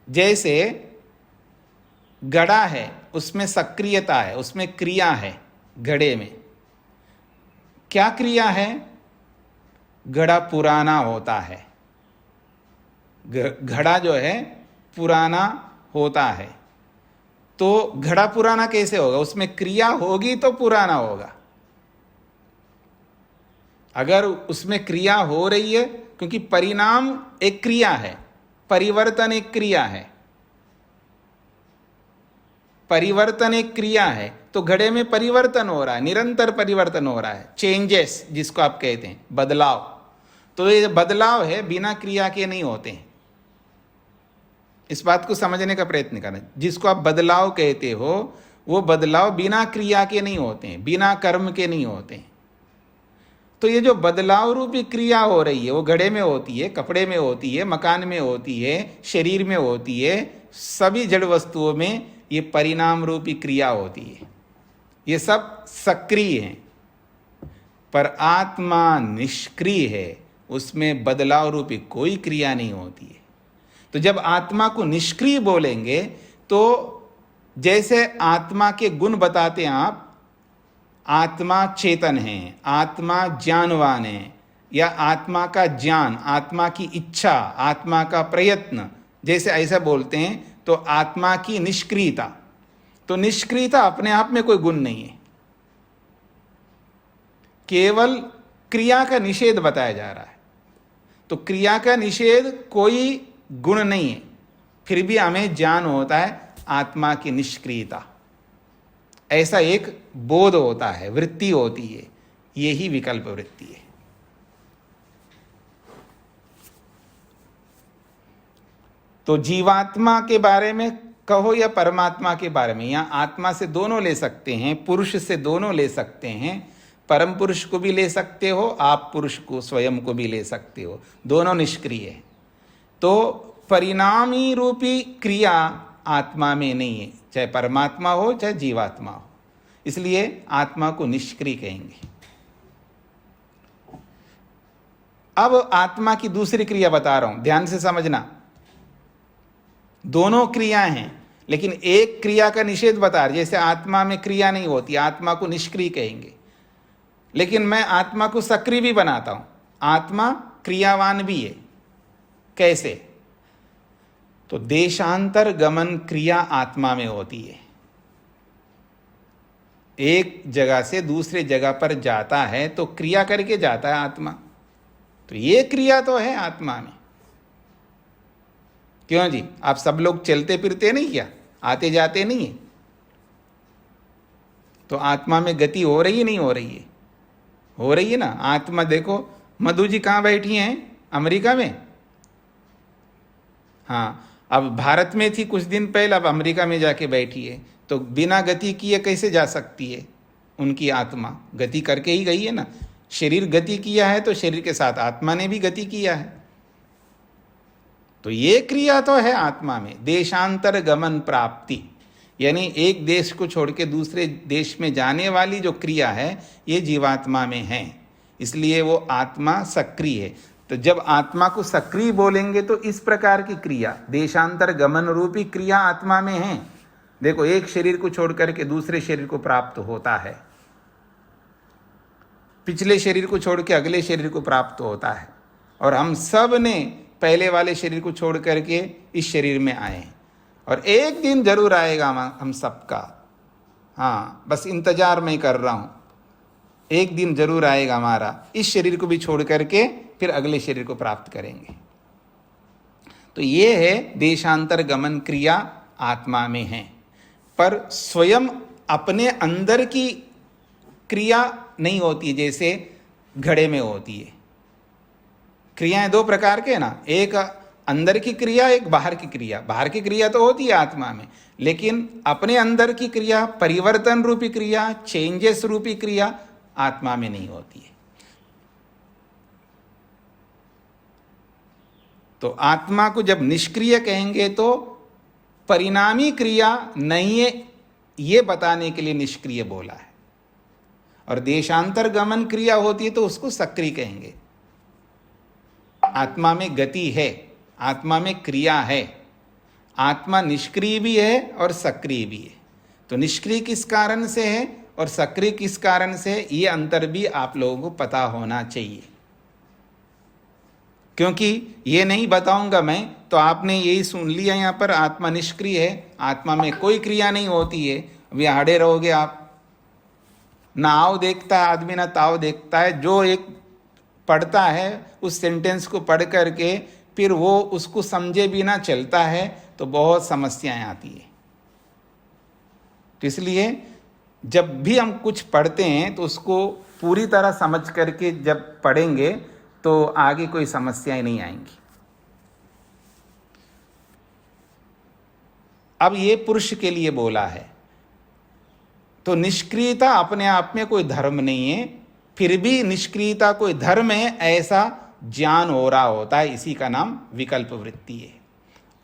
जैसे घड़ा है, उसमें सक्रियता है, उसमें क्रिया है। घड़े में क्या क्रिया है? घड़ा पुराना होता है, घड़ा जो है पुराना होता है। तो घड़ा पुराना कैसे होगा? उसमें क्रिया होगी तो पुराना होगा। अगर उसमें क्रिया हो रही है, क्योंकि परिणाम एक क्रिया है, परिवर्तन एक क्रिया है। परिवर्तन एक क्रिया है, तो घड़े में परिवर्तन हो रहा है, निरंतर परिवर्तन हो रहा है, चेंजेस जिसको आप कहते हैं, बदलाव। तो ये बदलाव है, बिना क्रिया के नहीं होते हैं। इस बात को समझने का प्रयत्न करना। जिसको आप बदलाव कहते हो वो बदलाव बिना क्रिया के नहीं होते हैं, बिना कर्म के नहीं होते हैं। तो ये जो बदलाव रूपी क्रिया हो रही है वो घड़े में होती है, कपड़े में होती है, मकान में होती है, शरीर में होती है, सभी जड़ वस्तुओं में ये परिणाम रूपी क्रिया होती है। ये सब सक्रिय हैं, पर आत्मा निष्क्रिय है, उसमें बदलाव रूपी कोई क्रिया नहीं होती है। तो जब आत्मा को निष्क्रिय बोलेंगे तो जैसे आत्मा के गुण बताते हैं आप, आत्मा चेतन है, आत्मा ज्ञानवान है, या आत्मा का ज्ञान, आत्मा की इच्छा, आत्मा का प्रयत्न, जैसे ऐसा बोलते हैं, तो आत्मा की निष्क्रियता। तो निष्क्रियता अपने आप में कोई गुण नहीं है, केवल क्रिया का निषेध बताया जा रहा है। तो क्रिया का निषेध कोई गुण नहीं है, फिर भी हमें ज्ञान होता है आत्मा की निष्क्रियता, ऐसा एक बोध होता है, वृत्ति होती है, यही विकल्प वृत्ति है। तो जीवात्मा के बारे में कहो या परमात्मा के बारे में, या आत्मा से दोनों ले सकते हैं, पुरुष से दोनों ले सकते हैं, परम पुरुष को भी ले सकते हो, आप पुरुष को स्वयं को भी ले सकते हो, दोनों निष्क्रिय है। तो परिणामी रूपी क्रिया आत्मा में नहीं है, चाहे परमात्मा हो चाहे जीवात्मा हो, इसलिए आत्मा को निष्क्रिय कहेंगे। अब आत्मा की दूसरी क्रिया बता रहा हूं, ध्यान से समझना। दोनों क्रियाएं हैं, लेकिन एक क्रिया का निषेध बता रहे, जैसे आत्मा में क्रिया नहीं होती, आत्मा को निष्क्रिय कहेंगे। लेकिन मैं आत्मा को सक्रिय भी बनाता हूं, आत्मा क्रियावान भी है। कैसे? तो देशांतर गमन क्रिया आत्मा में होती है, एक जगह से दूसरे जगह पर जाता है तो क्रिया करके जाता है आत्मा। तो ये क्रिया तो है आत्मा में। क्यों जी, आप सब लोग चलते फिरते नहीं, क्या आते जाते नहीं है? तो आत्मा में गति हो रही नहीं हो रही है? हो रही है ना। आत्मा देखो, मधु जी कहाँ बैठी हैं? अमेरिका में। हाँ, अब भारत में थी कुछ दिन पहले, अब अमेरिका में जाके बैठी है। तो बिना गति किए कैसे जा सकती है? उनकी आत्मा गति करके ही गई है ना। शरीर गति किया है तो शरीर के साथ आत्मा ने भी गति किया है। तो ये क्रिया तो है आत्मा में, देशांतर गमन प्राप्ति, यानी एक देश को छोड़ के दूसरे देश में जाने वाली जो क्रिया है ये जीवात्मा में है, इसलिए वो आत्मा सक्रिय है। तो जब आत्मा को सक्रिय बोलेंगे तो इस प्रकार की क्रिया, देशांतर गमन रूपी क्रिया आत्मा में है। देखो, एक शरीर को छोड़ करके दूसरे शरीर को प्राप्त होता है, पिछले शरीर को छोड़ के अगले शरीर को प्राप्त होता है, और हम सब ने पहले वाले शरीर को छोड़ करके इस शरीर में आए हैं, और एक दिन जरूर आएगा हम सबका। हाँ, बस इंतजार मैं कर रहा हूँ, एक दिन जरूर आएगा हमारा, इस शरीर को भी छोड़ करके फिर अगले शरीर को प्राप्त करेंगे। तो ये है देशांतर गमन क्रिया आत्मा में है, पर स्वयं अपने अंदर की क्रिया नहीं होती जैसे घड़े में होती है। क्रियाएं दो प्रकार के हैं ना, एक अंदर की क्रिया, एक बाहर की क्रिया। बाहर की क्रिया तो होती है आत्मा में, लेकिन अपने अंदर की क्रिया, परिवर्तन रूपी क्रिया, चेंजेस रूपी क्रिया आत्मा में नहीं होती है। तो आत्मा को जब निष्क्रिय कहेंगे तो परिणामी क्रिया नहीं है ये बताने के लिए निष्क्रिय बोला है, और देशांतर गमन क्रिया होती है तो उसको सक्रिय कहेंगे। आत्मा में गति है, आत्मा में क्रिया है, आत्मा निष्क्रिय भी है और सक्रिय भी है। तो निष्क्रिय किस कारण से है और सक्रिय किस कारण से है, ये अंतर भी आप लोगों को पता होना चाहिए। क्योंकि ये नहीं बताऊंगा मैं तो आपने यही सुन लिया, यहाँ पर आत्मा निष्क्रिय है, आत्मा में कोई क्रिया नहीं होती है, अभी हाड़े रहोगे आप। ना आओ देखता है आदमी, ना ताव देखता है। जो एक पढ़ता है उस सेंटेंस को पढ़ करके फिर वो उसको समझे बिना चलता है तो बहुत समस्याएं आती है। तो इसलिए जब भी हम कुछ पढ़ते हैं तो उसको पूरी तरह समझ करके जब पढ़ेंगे तो आगे कोई समस्याएं नहीं आएंगी। अब ये पुरुष के लिए बोला है, तो निष्क्रियता अपने आप में कोई धर्म नहीं है, फिर भी निष्क्रियता कोई धर्म है ऐसा ज्ञान हो रहा होता है, इसी का नाम विकल्प वृत्ति है।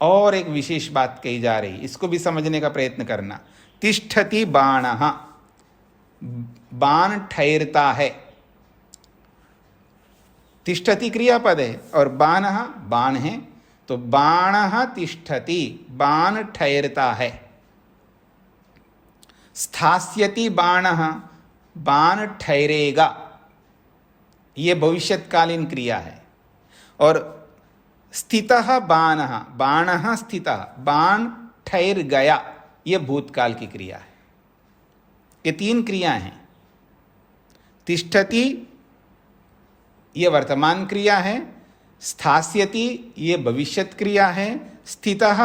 और एक विशेष बात कही जा रही, इसको भी समझने का प्रयत्न करना। तिष्ठति बाणः, बाण ठहरता है। तिष्ठति क्रियापद है और बाणः बाण है, तो बाणः तिष्ठति, बाण ठहरता है। स्थास्यति बाणः, बाण ठहरेगा, ये भविष्यत्कालीन क्रिया है। और स्थितः बाणः, बाणः स्थितः, बाण ठहर गया, ये भूतकाल की क्रिया है। ये तीन क्रियाएं हैं। तिष्ठति ये वर्तमान क्रिया है, स्थास्यति ये भविष्यत क्रिया है, स्थितः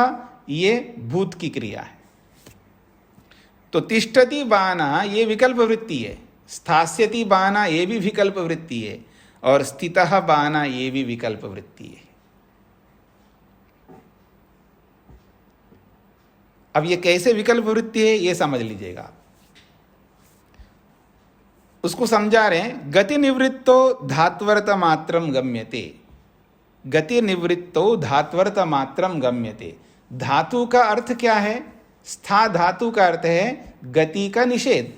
ये भूत की क्रिया है। तो तिष्ठति बाणः ये विकल्प वृत्ति है, स्थास्यति बाणः ये भी विकल्प वृत्ति है, और स्थितः बाणः ये भी विकल्प वृत्ति है। अब ये कैसे विकल्प वृत्ति है ये समझ लीजिएगा। उसको समझा रहे हैं। गति निवृत्तो धात्वर्त मात्रम गम्यते, गति निवृत्तो धात्वर्त मात्रम गम्यते। धातु का अर्थ क्या है? स्था धातु का अर्थ है गति का निषेध।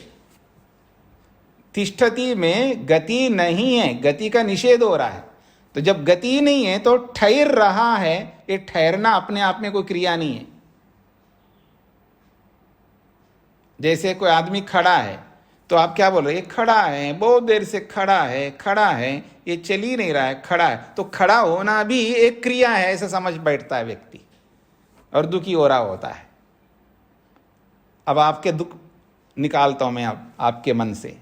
तिष्ठति में गति नहीं है, गति का निषेध हो रहा है। तो जब गति नहीं है तो ठहर रहा है, ये ठहरना अपने आप में कोई क्रिया नहीं है। जैसे कोई आदमी खड़ा है तो आप क्या बोल रहे हैं? खड़ा है, बहुत देर से खड़ा है, खड़ा है, ये चल ही नहीं रहा है, खड़ा है। तो खड़ा होना भी एक क्रिया है ऐसा समझ बैठता है व्यक्ति, और दुखी हो रहा होता है। अब आपके दुख निकालता हूं मैं अब आपके मन से।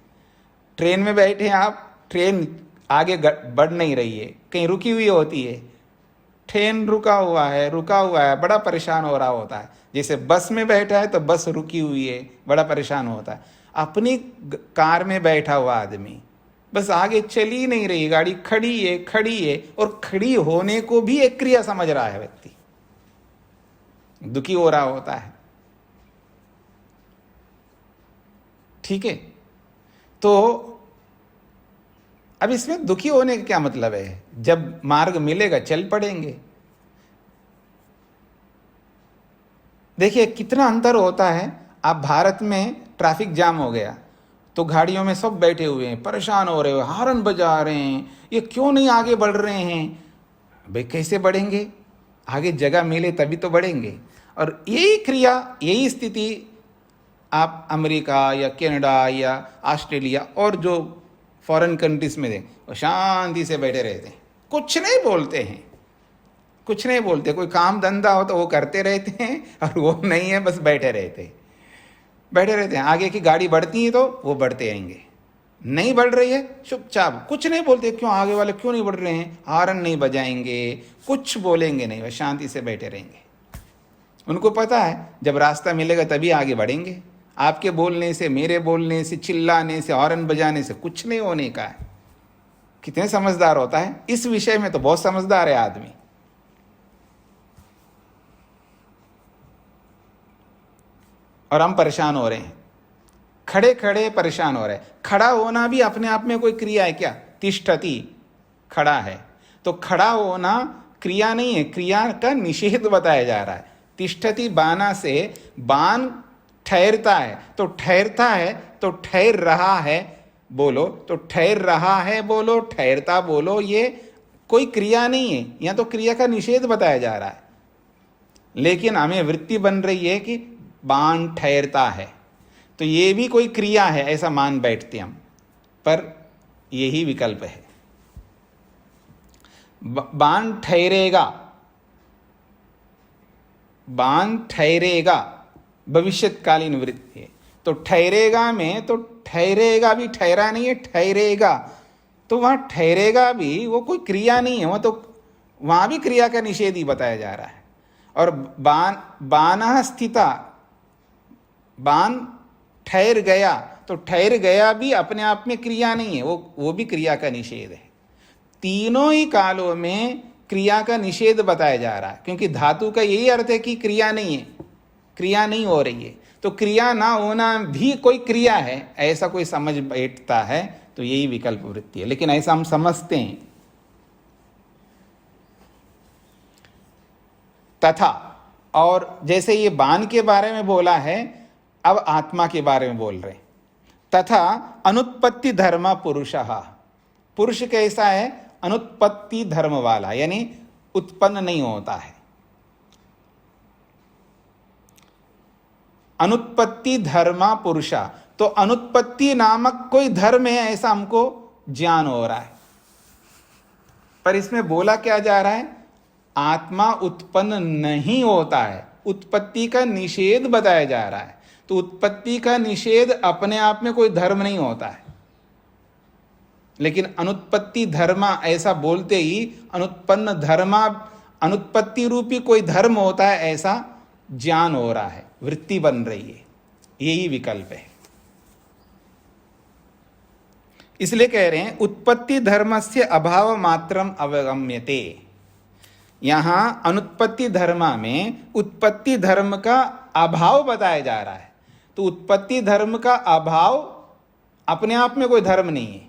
ट्रेन में बैठे हैं आप, ट्रेन आगे बढ़ नहीं रही है, कहीं रुकी हुई होती है, ट्रेन रुका हुआ है, बड़ा परेशान हो रहा होता है। जैसे बस में बैठा है तो बस रुकी हुई है, बड़ा परेशान होता है। अपनी कार में बैठा हुआ आदमी, बस आगे चल ही नहीं रही, गाड़ी खड़ी है, और खड़ी होने को भी एक क्रिया समझ रहा है व्यक्ति, दुखी हो रहा होता है। ठीक है, तो अब इसमें दुखी होने का क्या मतलब है? जब मार्ग मिलेगा चल पड़ेंगे। देखिए कितना अंतर होता है। आप भारत में ट्रैफिक जाम हो गया तो गाड़ियों में सब बैठे हुए हैं, परेशान हो रहे हो, हॉर्न बजा रहे हैं, ये क्यों नहीं आगे बढ़ रहे हैं? भाई कैसे बढ़ेंगे? आगे जगह मिले तभी तो बढ़ेंगे। और यही क्रिया, यही स्थिति आप अमेरिका या कनाडा या ऑस्ट्रेलिया और जो फॉरेन कंट्रीज में दें, वो शांति से बैठे रहते हैं, कुछ नहीं बोलते हैं, कुछ नहीं बोलते। कोई काम धंधा हो तो वो करते रहते हैं, और वो नहीं है बस बैठे रहते हैं। आगे की गाड़ी बढ़ती है तो वो बढ़ते रहेंगे, नहीं बढ़ रही है चुपचाप, कुछ नहीं बोलते। क्यों आगे वाले क्यों नहीं बढ़ रहे हैं? हॉर्न नहीं बजाएंगे, कुछ बोलेंगे नहीं, वह शांति से बैठे रहेंगे। उनको पता है जब रास्ता मिलेगा तभी आगे बढ़ेंगे। आपके बोलने से, मेरे बोलने से, चिल्लाने से, हॉर्न बजाने से कुछ नहीं होने का है। कितने समझदार होता है इस विषय में, तो बहुत समझदार है आदमी। और हम परेशान हो रहे हैं, खड़े खड़े परेशान हो रहे हैं। खड़ा होना भी अपने आप में कोई क्रिया है क्या? तिष्ठति, खड़ा है, तो खड़ा होना क्रिया नहीं है, क्रिया का निषेध बताया जा रहा है। तिष्ठति बाणा से बाण ठहरता है, तो ठहरता है तो ठहर रहा है बोलो, तो ठहर रहा है बोलो, ठहरता बोलो, ये कोई क्रिया नहीं है, यहाँ तो क्रिया का निषेध बताया जा रहा है। लेकिन हमें वृत्ति बन रही है कि बाण ठहरता है, तो ये भी कोई क्रिया है ऐसा मान बैठते हम, पर यही विकल्प है। बाण ठहरेगा, बाण ठहरेगा भविष्यत्कालीन वृत्ति है। तो ठहरेगा में, तो ठहरेगा भी ठहरा नहीं है, ठहरेगा, तो वहां ठहरेगा भी वो कोई क्रिया नहीं है, वह तो वहां भी क्रिया का निषेध ही बताया जा रहा है। और बाणः स्थिता, बाण ठहर गया, तो ठहर गया भी अपने आप में क्रिया नहीं है, वो भी क्रिया का निषेध है। तीनों ही कालों में क्रिया का निषेध बताया जा रहा है, क्योंकि धातु का यही अर्थ है कि क्रिया नहीं है, क्रिया नहीं हो रही है। तो क्रिया ना होना भी कोई क्रिया है, ऐसा कोई समझ बैठता है तो यही विकल्प वृत्ति है, लेकिन ऐसा हम समझते हैं। तथा, और जैसे ये बाण के बारे में बोला है, अब आत्मा के बारे में बोल रहे हैं। तथा अनुत्पत्ति धर्म पुरुषः, पुरुष कैसा है? अनुत्पत्ति धर्म वाला, यानी उत्पन्न नहीं होता है। अनुत्पत्ति धर्मा पुरुषा, तो अनुत्पत्ति नामक कोई धर्म है ऐसा हमको ज्ञान हो रहा है, पर इसमें बोला क्या जा रहा है? आत्मा उत्पन्न नहीं होता है, उत्पत्ति का निषेध बताया जा रहा है। तो उत्पत्ति का निषेध अपने आप में कोई धर्म नहीं होता है, लेकिन अनुत्पत्ति धर्मा ऐसा बोलते ही अनुत्पन्न धर्मा, अनुत्पत्ति रूपी कोई धर्म होता है ऐसा ज्ञान हो रहा है, वृत्ति बन रही है, यही विकल्प है। इसलिए कह रहे हैं उत्पत्ति धर्मस्य अभाव मात्रम अवगम्यते। यहां अनुत्पत्ति धर्म में उत्पत्ति धर्म का अभाव बताया जा रहा है, तो उत्पत्ति धर्म का अभाव अपने आप में कोई धर्म नहीं है।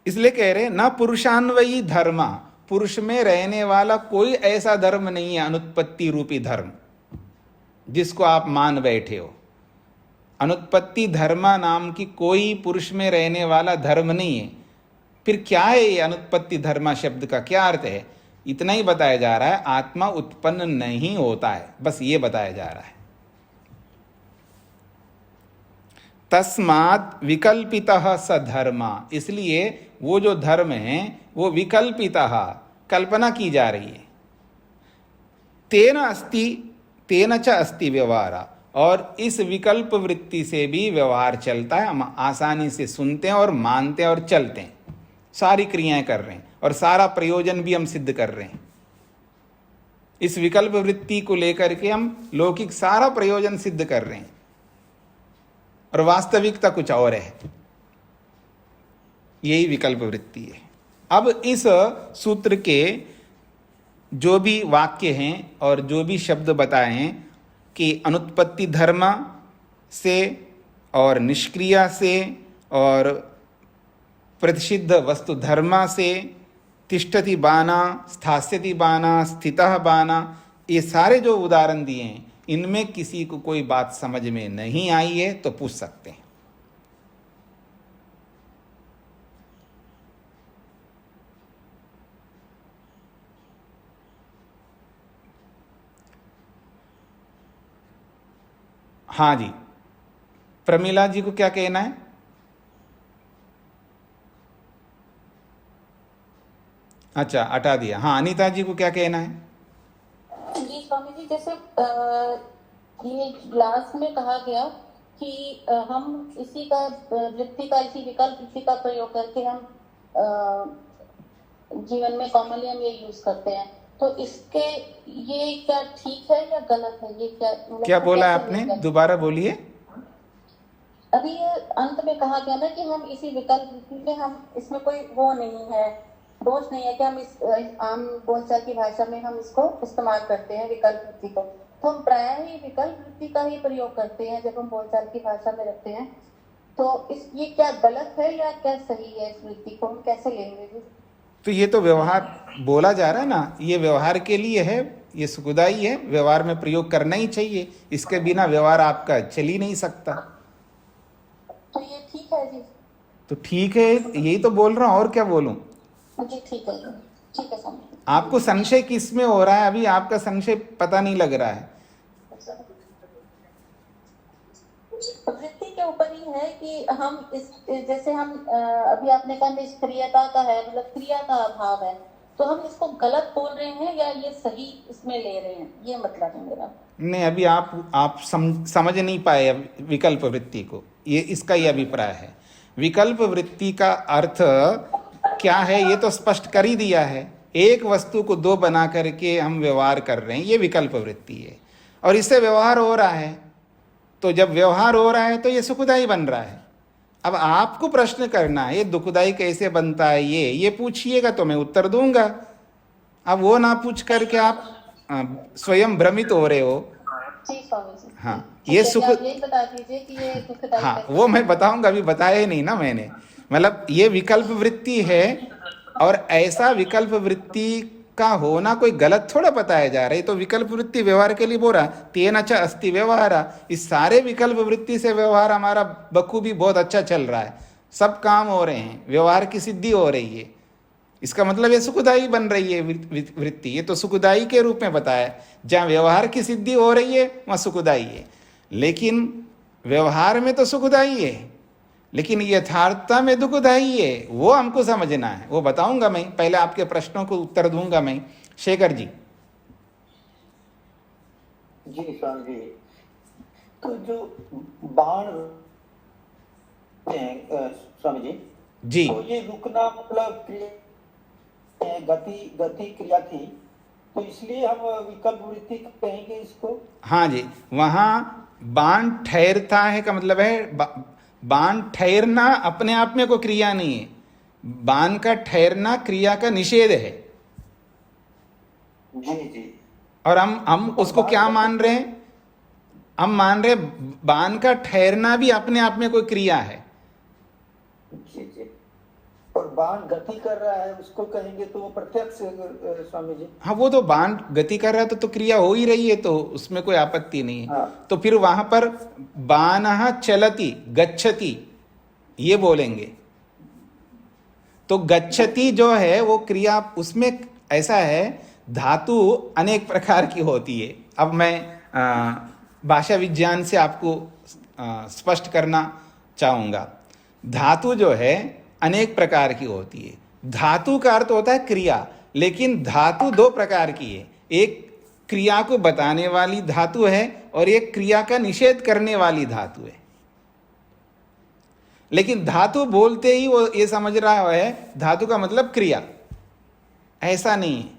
इसलिए कह रहे हैं न पुरुषान्वयी धर्म, पुरुष में रहने वाला कोई ऐसा धर्म नहीं है अनुत्पत्ति रूपी धर्म जिसको आप मान बैठे हो। अनुत्पत्ति धर्म नाम की कोई पुरुष में रहने वाला धर्म नहीं है। फिर क्या है ये अनुत्पत्ति धर्म शब्द का क्या अर्थ है? इतना ही बताया जा रहा है, आत्मा उत्पन्न नहीं होता है, बस ये बताया जा रहा है। तस्मात् विकल्पितः स धर्म, इसलिए वो जो धर्म है वो विकल्पितः, कल्पना की जा रही है। तेन अस्ति तेन च अस्ति व्यवहार, और इस विकल्प वृत्ति से भी व्यवहार चलता है। हम आसानी से सुनते हैं और मानते हैं और चलते हैं, सारी क्रियाएं कर रहे हैं और सारा प्रयोजन भी हम सिद्ध कर रहे हैं। इस विकल्प वृत्ति को लेकर के हम लौकिक सारा प्रयोजन सिद्ध कर रहे हैं, और वास्तविकता कुछ और है। यही विकल्प वृत्ति है। अब इस सूत्र के जो भी वाक्य हैं और जो भी शब्द बताए हैं कि अनुत्पत्ति धर्म से और निष्क्रिया से और प्रतिषिद्ध वस्तु धर्म से, तिष्ठति बाना, स्थास्यति बाना, स्थितः बाना, ये सारे जो उदाहरण दिए हैं, इनमें किसी को कोई बात समझ में नहीं आई है तो पूछ सकते हैं। हाँ जी, प्रमीला जी को क्या कहना है? अच्छा, हटा दिया। हाँ, अनीता जी को क्या कहना है? जी स्वामी जी, जैसे ये ग्लास में कहा गया कि हम इसी का वृत्ति का, इसी विकल्प वृत्ति का प्रयोग करके हम जीवन में कॉमनली हम ये यूज करते हैं, तो इसके ये क्या ठीक है या गलत है? ये क्या बोला है आपने? दोबारा बोलिए। अभी ये अंत में कहा गया ना कि हम इसी विकल्प वृत्ति में, हम इसमें कोई वो नहीं है, दोष नहीं है कि हम इस आम बोलचाल की भाषा में हम इसको इस्तेमाल करते हैं विकल्प वृत्ति को, तो हम प्रायः ही विकल्प वृत्ति का ही प्रयोग करते हैं जब हम बोलचाल की भाषा में रखते हैं। तो ये क्या गलत है या क्या सही है? इस वृत्ति को हम कैसे लेंगे? तो ये तो व्यवहार बोला जा रहा है ना, ये व्यवहार के लिए है, ये सुखदाई है, व्यवहार में प्रयोग करना ही चाहिए, इसके बिना व्यवहार आपका चल ही नहीं सकता। तो ये ठीक है जी? तो ठीक है, यही तो बोल रहा हूँ, और क्या बोलूं? जी ठीक है, ठीक है समझ। आपको संशय किस में हो रहा है? अभी आपका संशय पता नहीं लग रहा है। वृत्ति के ऊपर ही है कि हम इस, जैसे हम अभी आपने कहा निष्क्रियता का है, मतलब क्रिया का अभाव है, तो हम इसको गलत बोल रहे हैं या ये सही इसमें ले रहे हैं, ये मतलब है मेरा। नहीं, अभी आप समझ नहीं पाए विकल्प वृत्ति को, ये इसका ही अभिप्राय है। विकल्प वृत्ति का अर्थ क्या है ये तो स्पष्ट कर ही दिया है। एक वस्तु को दो बना करके हम व्यवहार कर रहे हैं, ये विकल्प वृत्ति है, और इससे व्यवहार हो रहा है, तो जब व्यवहार हो रहा है तो ये सुखदायी बन रहा है। अब आपको प्रश्न करना है ये दुखदायी कैसे बनता है, ये पूछिएगा तो मैं उत्तर दूंगा। अब वो ना पूछ करके आप स्वयं भ्रमित हो रहे हो। जी स्वामी जी। हाँ, ठीक ये है, सुख, आप यही बता दीजिए कि ये दुखदायी हाँ कैसे वो मैं बताऊंगा, अभी बताया ही नहीं ना मैंने। मतलब ये विकल्प वृत्ति है, और ऐसा विकल्प वृत्ति का होना कोई गलत थोड़ा बताया जा रहा है। तो विकल्प वृत्ति व्यवहार के लिए बोल रहा, तेन च अस्ति व्यवहार। इस सारे विकल्प वृत्ति से व्यवहार हमारा बखूबी बहुत अच्छा चल रहा है, सब काम हो रहे हैं, व्यवहार की सिद्धि हो रही है। इसका मतलब ये सुखदायी बन रही है वृत्ति। ये तो सुखदायी के रूप में बताया, जहाँ व्यवहार की सिद्धि हो रही है वहाँ सुखदायी है। लेकिन व्यवहार में तो सुखदायी है, लेकिन यथार्थता में दुखदायी है। वो हमको समझना है, वो बताऊंगा मैं। पहले आपके प्रश्नों को उत्तर दूंगा मैं। शेखर जी। जी स्वामी जी, तो जो बाण हैं स्वामी जी, जी तो ये रुकना मतलब गति क्रिया थी, तो इसलिए हम विकल्प वृत्ति कहेंगे इसको। हाँ जी, वहाँ बाण ठहरता है का मतलब है बाण ठहरना अपने आप में कोई क्रिया नहीं है। बाण का ठहरना क्रिया का निषेध है। जी जी। और हम उसको क्या मान रहे हैं? हम मान रहे बाण का ठहरना भी अपने आप में कोई क्रिया है। जी जी। और बाण गति कर रहा है उसको कहेंगे तो वो प्रत्यक्ष स्वामी जी। हाँ, वो तो बाण गति कर रहा है तो क्रिया हो ही रही है, तो उसमें कोई आपत्ति नहीं है। हाँ। तो फिर वहां पर बाणः चलति गच्छति ये बोलेंगे। तो गच्छति जो है वो क्रिया, उसमें ऐसा है धातु अनेक प्रकार की होती है। अब मैं भाषा विज्ञान से आपको स्पष्ट करना चाहूँगा। धातु जो है अनेक प्रकार की होती है। धातु का अर्थ होता है क्रिया, लेकिन धातु दो प्रकार की है। एक क्रिया को बताने वाली धातु है और एक क्रिया का निषेध करने वाली धातु है। लेकिन धातु बोलते ही वो ये समझ रहा है धातु का मतलब क्रिया, ऐसा नहीं है।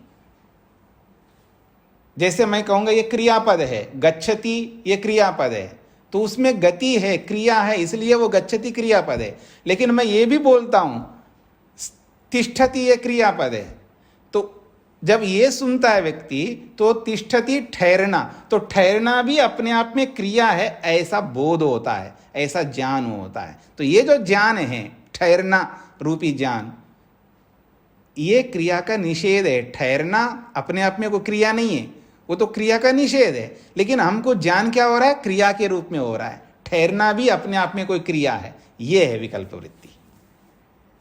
जैसे मैं कहूंगा ये क्रियापद है, गच्छति ये क्रियापद है, तो उसमें गति है, क्रिया है, इसलिए वो गच्छति क्रियापद है। लेकिन मैं ये भी बोलता हूं तिष्ठति ये क्रियापद है, तो जब ये सुनता है व्यक्ति तो तिष्ठति ठहरना, तो ठहरना भी अपने आप में क्रिया है, ऐसा बोध होता है, ऐसा ज्ञान होता है। तो ये जो ज्ञान है ठहरना रूपी ज्ञान, ये क्रिया का निषेध है। ठहरना अपने आप में कोई क्रिया नहीं है, वो तो क्रिया का निषेध है। लेकिन हमको ज्ञान क्या हो रहा है? क्रिया के रूप में हो रहा है। ठहरना भी अपने आप में कोई क्रिया है, ये है विकल्प वृत्ति।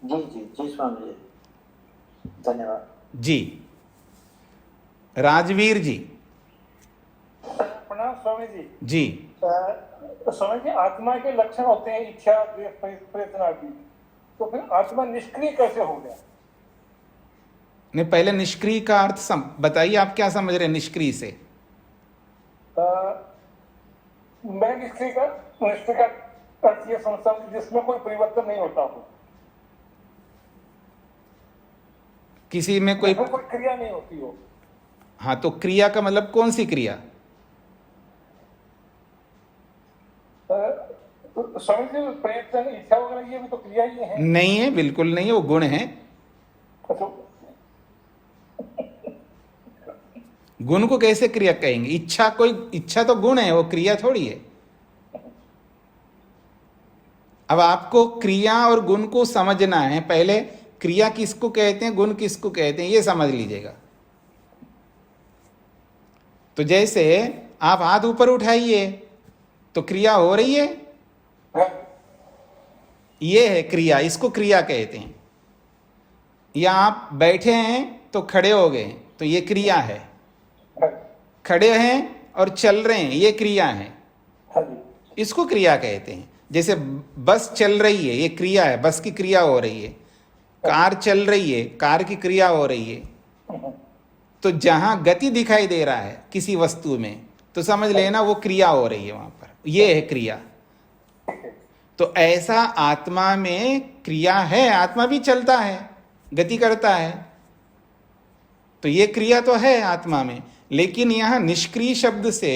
जी जी जी स्वामी जी, धन्यवाद जी। राजवीर जी। प्रणाम स्वामी जी। जी। स्वामी जी, आत्मा के लक्षण होते हैं इच्छा, द्वेष, प्रयत्न आदि, तो फिर आत्मा निष्क्रिय कैसे हो गया? नहीं, पहले निष्क्रिय का अर्थ बताइए, आप क्या समझ रहे हैं निष्क्रिय से? मैं निष्क्रिय का अर्थ ये समझता हूँ जिसमें कोई परिवर्तन नहीं होता हो, किसी में कोई क्रिया नहीं होती हो। हाँ, तो क्रिया का मतलब कौन सी क्रिया? स्वामी जी, प्रयत्न, इच्छा वगैरह ये भी तो क्रिया ही है। नहीं है, बिल्कुल नहीं है, वो गुण है। गुण को कैसे क्रिया कहेंगे? इच्छा तो गुण है, वो क्रिया थोड़ी है। अब आपको क्रिया और गुण को समझना है। पहले क्रिया किसको कहते हैं, गुण किसको कहते हैं, ये समझ लीजिएगा। तो जैसे आप हाथ ऊपर उठाइए तो क्रिया हो रही है, ये है क्रिया, इसको क्रिया कहते हैं। या आप बैठे हैं तो खड़े हो गए, तो ये क्रिया है। खड़े हैं और चल रहे हैं, ये क्रिया है, इसको क्रिया कहते हैं। जैसे बस चल रही है, ये क्रिया है, बस की क्रिया हो रही है। कार चल रही है, कार की क्रिया हो रही है। तो जहां गति दिखाई दे रहा है किसी वस्तु में, तो समझ लेना वो क्रिया हो रही है वहां पर, ये है क्रिया। तो ऐसा आत्मा में क्रिया है, आत्मा भी चलता है, गति करता है, तो ये क्रिया तो है आत्मा में। लेकिन यहाँ निष्क्रिय शब्द से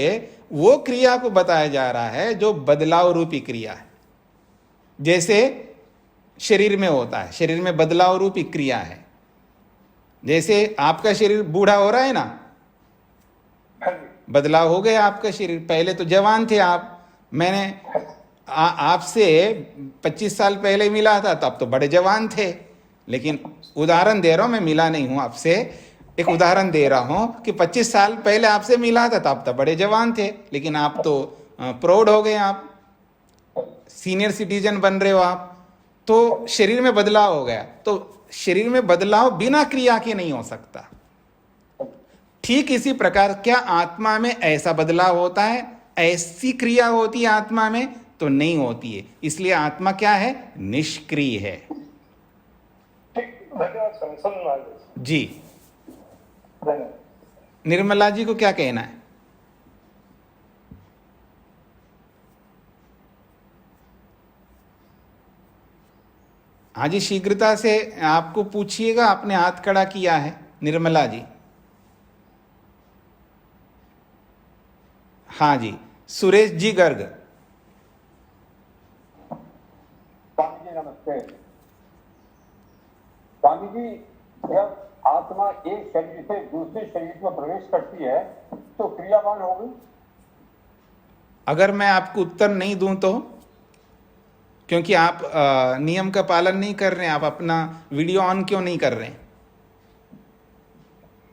वो क्रिया को बताया जा रहा है जो बदलाव रूपी क्रिया है। जैसे शरीर में होता है, शरीर में बदलाव रूपी क्रिया है। जैसे आपका शरीर बूढ़ा हो रहा है ना, बदलाव हो गया आपका शरीर। पहले तो जवान थे आप, मैंने आपसे 25 साल पहले मिला था, तब तो बड़े जवान थे। लेकिन उदाहरण दे रहा हूं, मैं मिला नहीं हूं आपसे, एक उदाहरण दे रहा हूं कि 25 साल पहले आपसे मिला था तब तो बड़े जवान थे, लेकिन आप तो प्रौढ़ हो गए, आप सीनियर सिटीजन बन रहे हो आप, तो शरीर में बदलाव हो गया। तो शरीर में बदलाव बिना क्रिया के नहीं हो सकता। ठीक इसी प्रकार क्या आत्मा में ऐसा बदलाव होता है, ऐसी क्रिया होती है आत्मा में? तो नहीं होती है। इसलिए आत्मा क्या है? निष्क्रिय है। जी, निर्मला जी को क्या कहना है? हाँ जी, शीघ्रता से आपको पूछिएगा। आपने हाथ खड़ा किया है निर्मला जी। हाँ जी, सुरेश जी गर्ग। स्वामी जी नमस्ते। स्वामी जी, जब आत्मा एक शरीर से दूसरे शरीर में प्रवेश करती है तो क्रियावान होगी? अगर मैं आपको उत्तर नहीं दूं तो? क्योंकि आप नियम का पालन नहीं कर रहे हैं। आप अपना वीडियो ऑन क्यों नहीं कर रहे हैं?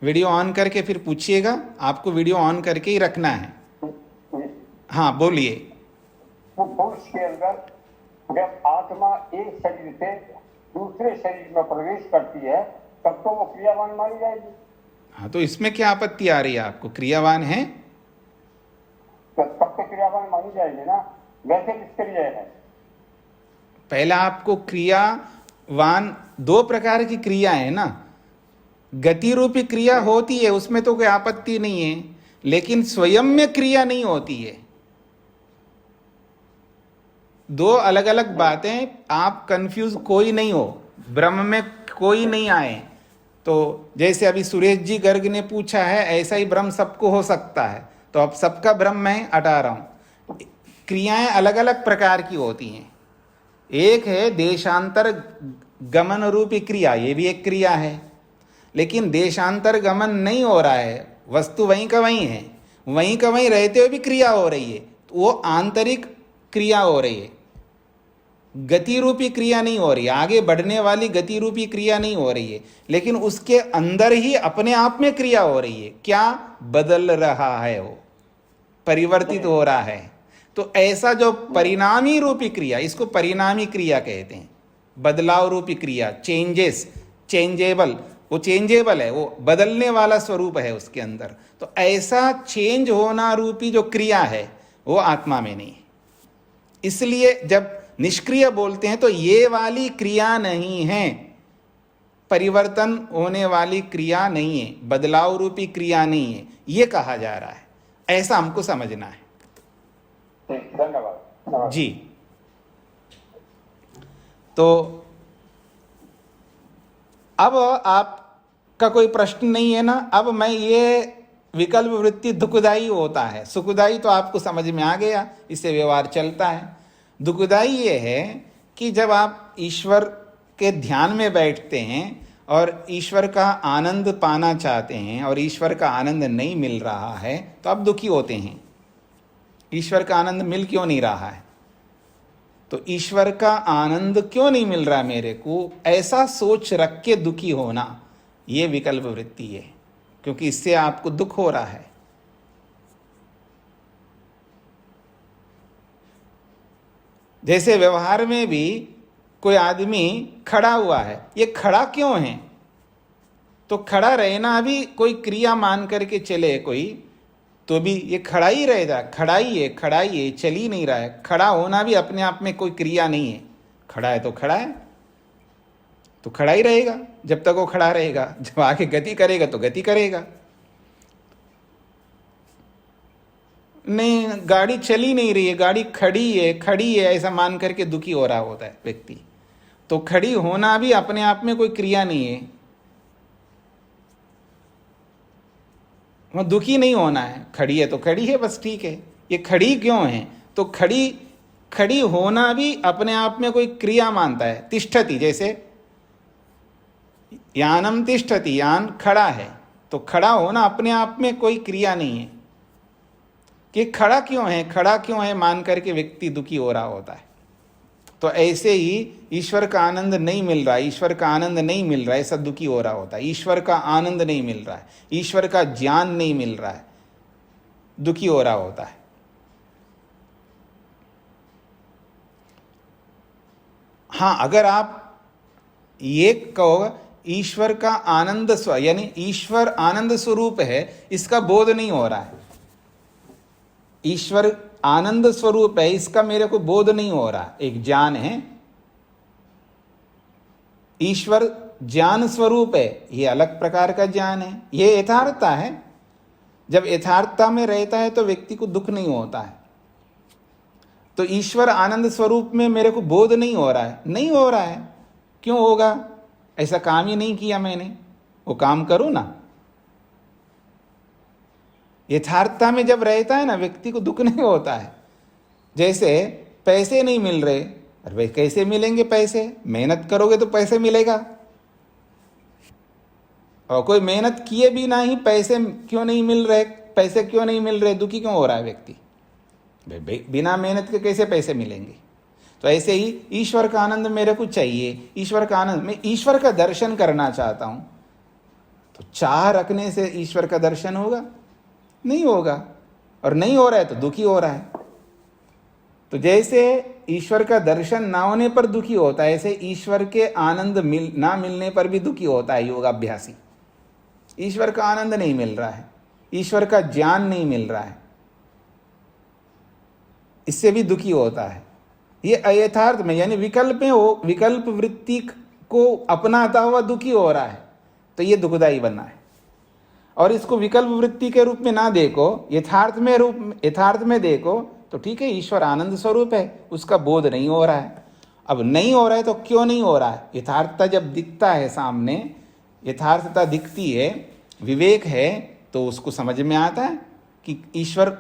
वीडियो ऑन करके फिर पूछिएगा। आपको वीडियो ऑन करके ही रखना है। हाँ बोलिए। तो पुरुष के अंदर जब आत्मा एक शरीर से दूसरे शरीर में प्रवेश करती है तब तो वो क्रियावान मानी जाएगी। हाँ, तो इसमें क्या आपत्ति आ रही है आपको? क्रियावान है तब तो क्रियावान मानी जाएगी ना, वैसे निष्क्रिय है। पहला आपको क्रियावान, दो प्रकार की क्रिया है ना। गति रूपी क्रिया होती है, उसमें तो कोई आपत्ति नहीं है, लेकिन स्वयं में क्रिया नहीं होती है। दो अलग अलग बातें। आप कंफ्यूज कोई नहीं हो, ब्रह्म में कोई नहीं आए। तो जैसे अभी सुरेश जी गर्ग ने पूछा है, ऐसा ही ब्रह्म सबको हो सकता है, तो अब सबका ब्रह्म मैं हटा रहा हूं। क्रियाएं अलग अलग प्रकार की होती हैं। एक है देशांतर गमन रूपी क्रिया, ये भी एक क्रिया है, लेकिन देशांतर गमन नहीं हो रहा है, वस्तु वहीं का वहीं है, वहीं का वहीं रहते हुए भी क्रिया हो रही है, तो वो आंतरिक क्रिया हो रही है। गति रूपी क्रिया नहीं हो रही, आगे बढ़ने वाली गति रूपी क्रिया नहीं हो रही है, लेकिन उसके अंदर ही अपने आप में क्रिया हो रही है। क्या? बदल रहा है, वो परिवर्तित हो रहा है। तो ऐसा जो परिणामी रूपी क्रिया, इसको परिणामी क्रिया कहते हैं। बदलाव रूपी क्रिया, चेंजेस, चेंजेबल, वो चेंजेबल है, वो बदलने वाला स्वरूप है उसके अंदर। तो ऐसा चेंज होना रूपी जो क्रिया है वो आत्मा में नहीं है। इसलिए जब निष्क्रिय बोलते हैं तो ये वाली क्रिया नहीं है, परिवर्तन होने वाली क्रिया नहीं है, बदलाव रूपी क्रिया नहीं है, ये कहा जा रहा है। ऐसा हमको समझना है। धन्यवाद जी। तो अब आपका कोई प्रश्न नहीं है ना? अब मैं ये विकल्प वृत्ति दुखदाई होता है, सुखदाई तो आपको समझ में आ गया, इससे व्यवहार चलता है। दुखदाई ये है कि जब आप ईश्वर के ध्यान में बैठते हैं और ईश्वर का आनंद पाना चाहते हैं और ईश्वर का आनंद नहीं मिल रहा है तो आप दुखी होते हैं। ईश्वर का आनंद मिल क्यों नहीं रहा है? तो ईश्वर का आनंद क्यों नहीं मिल रहा मेरे को, ऐसा सोच रख के दुखी होना, ये विकल्प वृत्ति है, क्योंकि इससे आपको दुख हो रहा है। जैसे व्यवहार में भी कोई आदमी खड़ा हुआ है, ये खड़ा क्यों है? तो खड़ा रहना भी कोई क्रिया मान करके चले कोई, तो भी ये खड़ा ही रहेगा। खड़ाई है, चल ही नहीं रहा है। खड़ा होना भी अपने आप में कोई क्रिया नहीं है। खड़ा है तो खड़ा है, तो खड़ा ही रहेगा जब तक वो खड़ा रहेगा। जब आगे गति करेगा तो गति करेगा। नहीं, गाड़ी चल ही नहीं रही है, गाड़ी खड़ी है ऐसा मान करके दुखी हो रहा होता है व्यक्ति। तो खड़ी होना भी अपने आप में कोई क्रिया नहीं है, वहाँ दुखी नहीं होना है। खड़ी है तो खड़ी है, बस ठीक है। ये खड़ी क्यों है? तो खड़ी होना भी अपने आप में कोई क्रिया मानता है। तिष्ठति, जैसे यानम तिष्ठति, यान खड़ा है, तो खड़ा होना अपने आप में कोई क्रिया नहीं है। कि खड़ा क्यों है मान करके व्यक्ति दुखी हो रहा होता है। तो ऐसे ही ईश्वर का आनंद नहीं मिल रहा है, ईश्वर का आनंद नहीं मिल रहा है, ऐसा दुखी हो रहा होता है। ईश्वर का आनंद नहीं मिल रहा है, ईश्वर का ज्ञान नहीं मिल रहा है, दुखी हो रहा होता है। हाँ, अगर आप ये कहोगे ईश्वर का आनंद यानी ईश्वर आनंद स्वरूप है, इसका बोध नहीं हो रहा है। ईश्वर आनंद स्वरूप है, इसका मेरे को बोध नहीं हो रहा। एक ज्ञान है, ईश्वर ज्ञान स्वरूप है, ये अलग प्रकार का ज्ञान है, ये यथार्थता है। जब यथार्थता में रहता है तो व्यक्ति को दुख नहीं होता है। तो ईश्वर आनंद स्वरूप में मेरे को बोध नहीं हो रहा है, नहीं हो रहा है। क्यों होगा? ऐसा काम ही नहीं किया मैंने, वो काम करूं ना। यथार्थता में जब रहता है ना, व्यक्ति को दुख नहीं होता है। जैसे पैसे नहीं मिल रहे, अरे कैसे मिलेंगे पैसे? मेहनत करोगे तो पैसे मिलेगा। और कोई मेहनत किए भी नहीं, पैसे क्यों नहीं मिल रहे, पैसे क्यों नहीं मिल रहे, दुखी क्यों हो रहा है व्यक्ति? बिना मेहनत के कैसे पैसे मिलेंगे? तो ऐसे ही ईश्वर का आनंद मेरे को चाहिए। ईश्वर का आनंद, मैं ईश्वर का दर्शन करना चाहता हूं, तो चाह रखने से ईश्वर का दर्शन होगा? नहीं होगा। और नहीं हो रहा है तो दुखी हो रहा है। तो जैसे ईश्वर का दर्शन ना होने पर दुखी होता है, ऐसे ईश्वर के आनंद ना मिलने पर भी दुखी होता है योगाभ्यासी। ईश्वर का आनंद नहीं मिल रहा है, ईश्वर का ज्ञान नहीं मिल रहा है, इससे भी दुखी होता है। ये अयथार्थ में यानी विकल्प में हो, विकल्प वृत्ति को अपनाता हुआ दुखी हो रहा है, तो ये दुखदाई बनना है। और इसको विकल्प वृत्ति के रूप में ना देखो, यथार्थ में देखो, तो ठीक है, ईश्वर आनंद स्वरूप है, उसका बोध नहीं हो रहा है। अब नहीं हो रहा है तो क्यों नहीं हो रहा है? यथार्थता जब दिखता है सामने, यथार्थता दिखती है, विवेक है, तो उसको समझ में आता है कि ईश्वर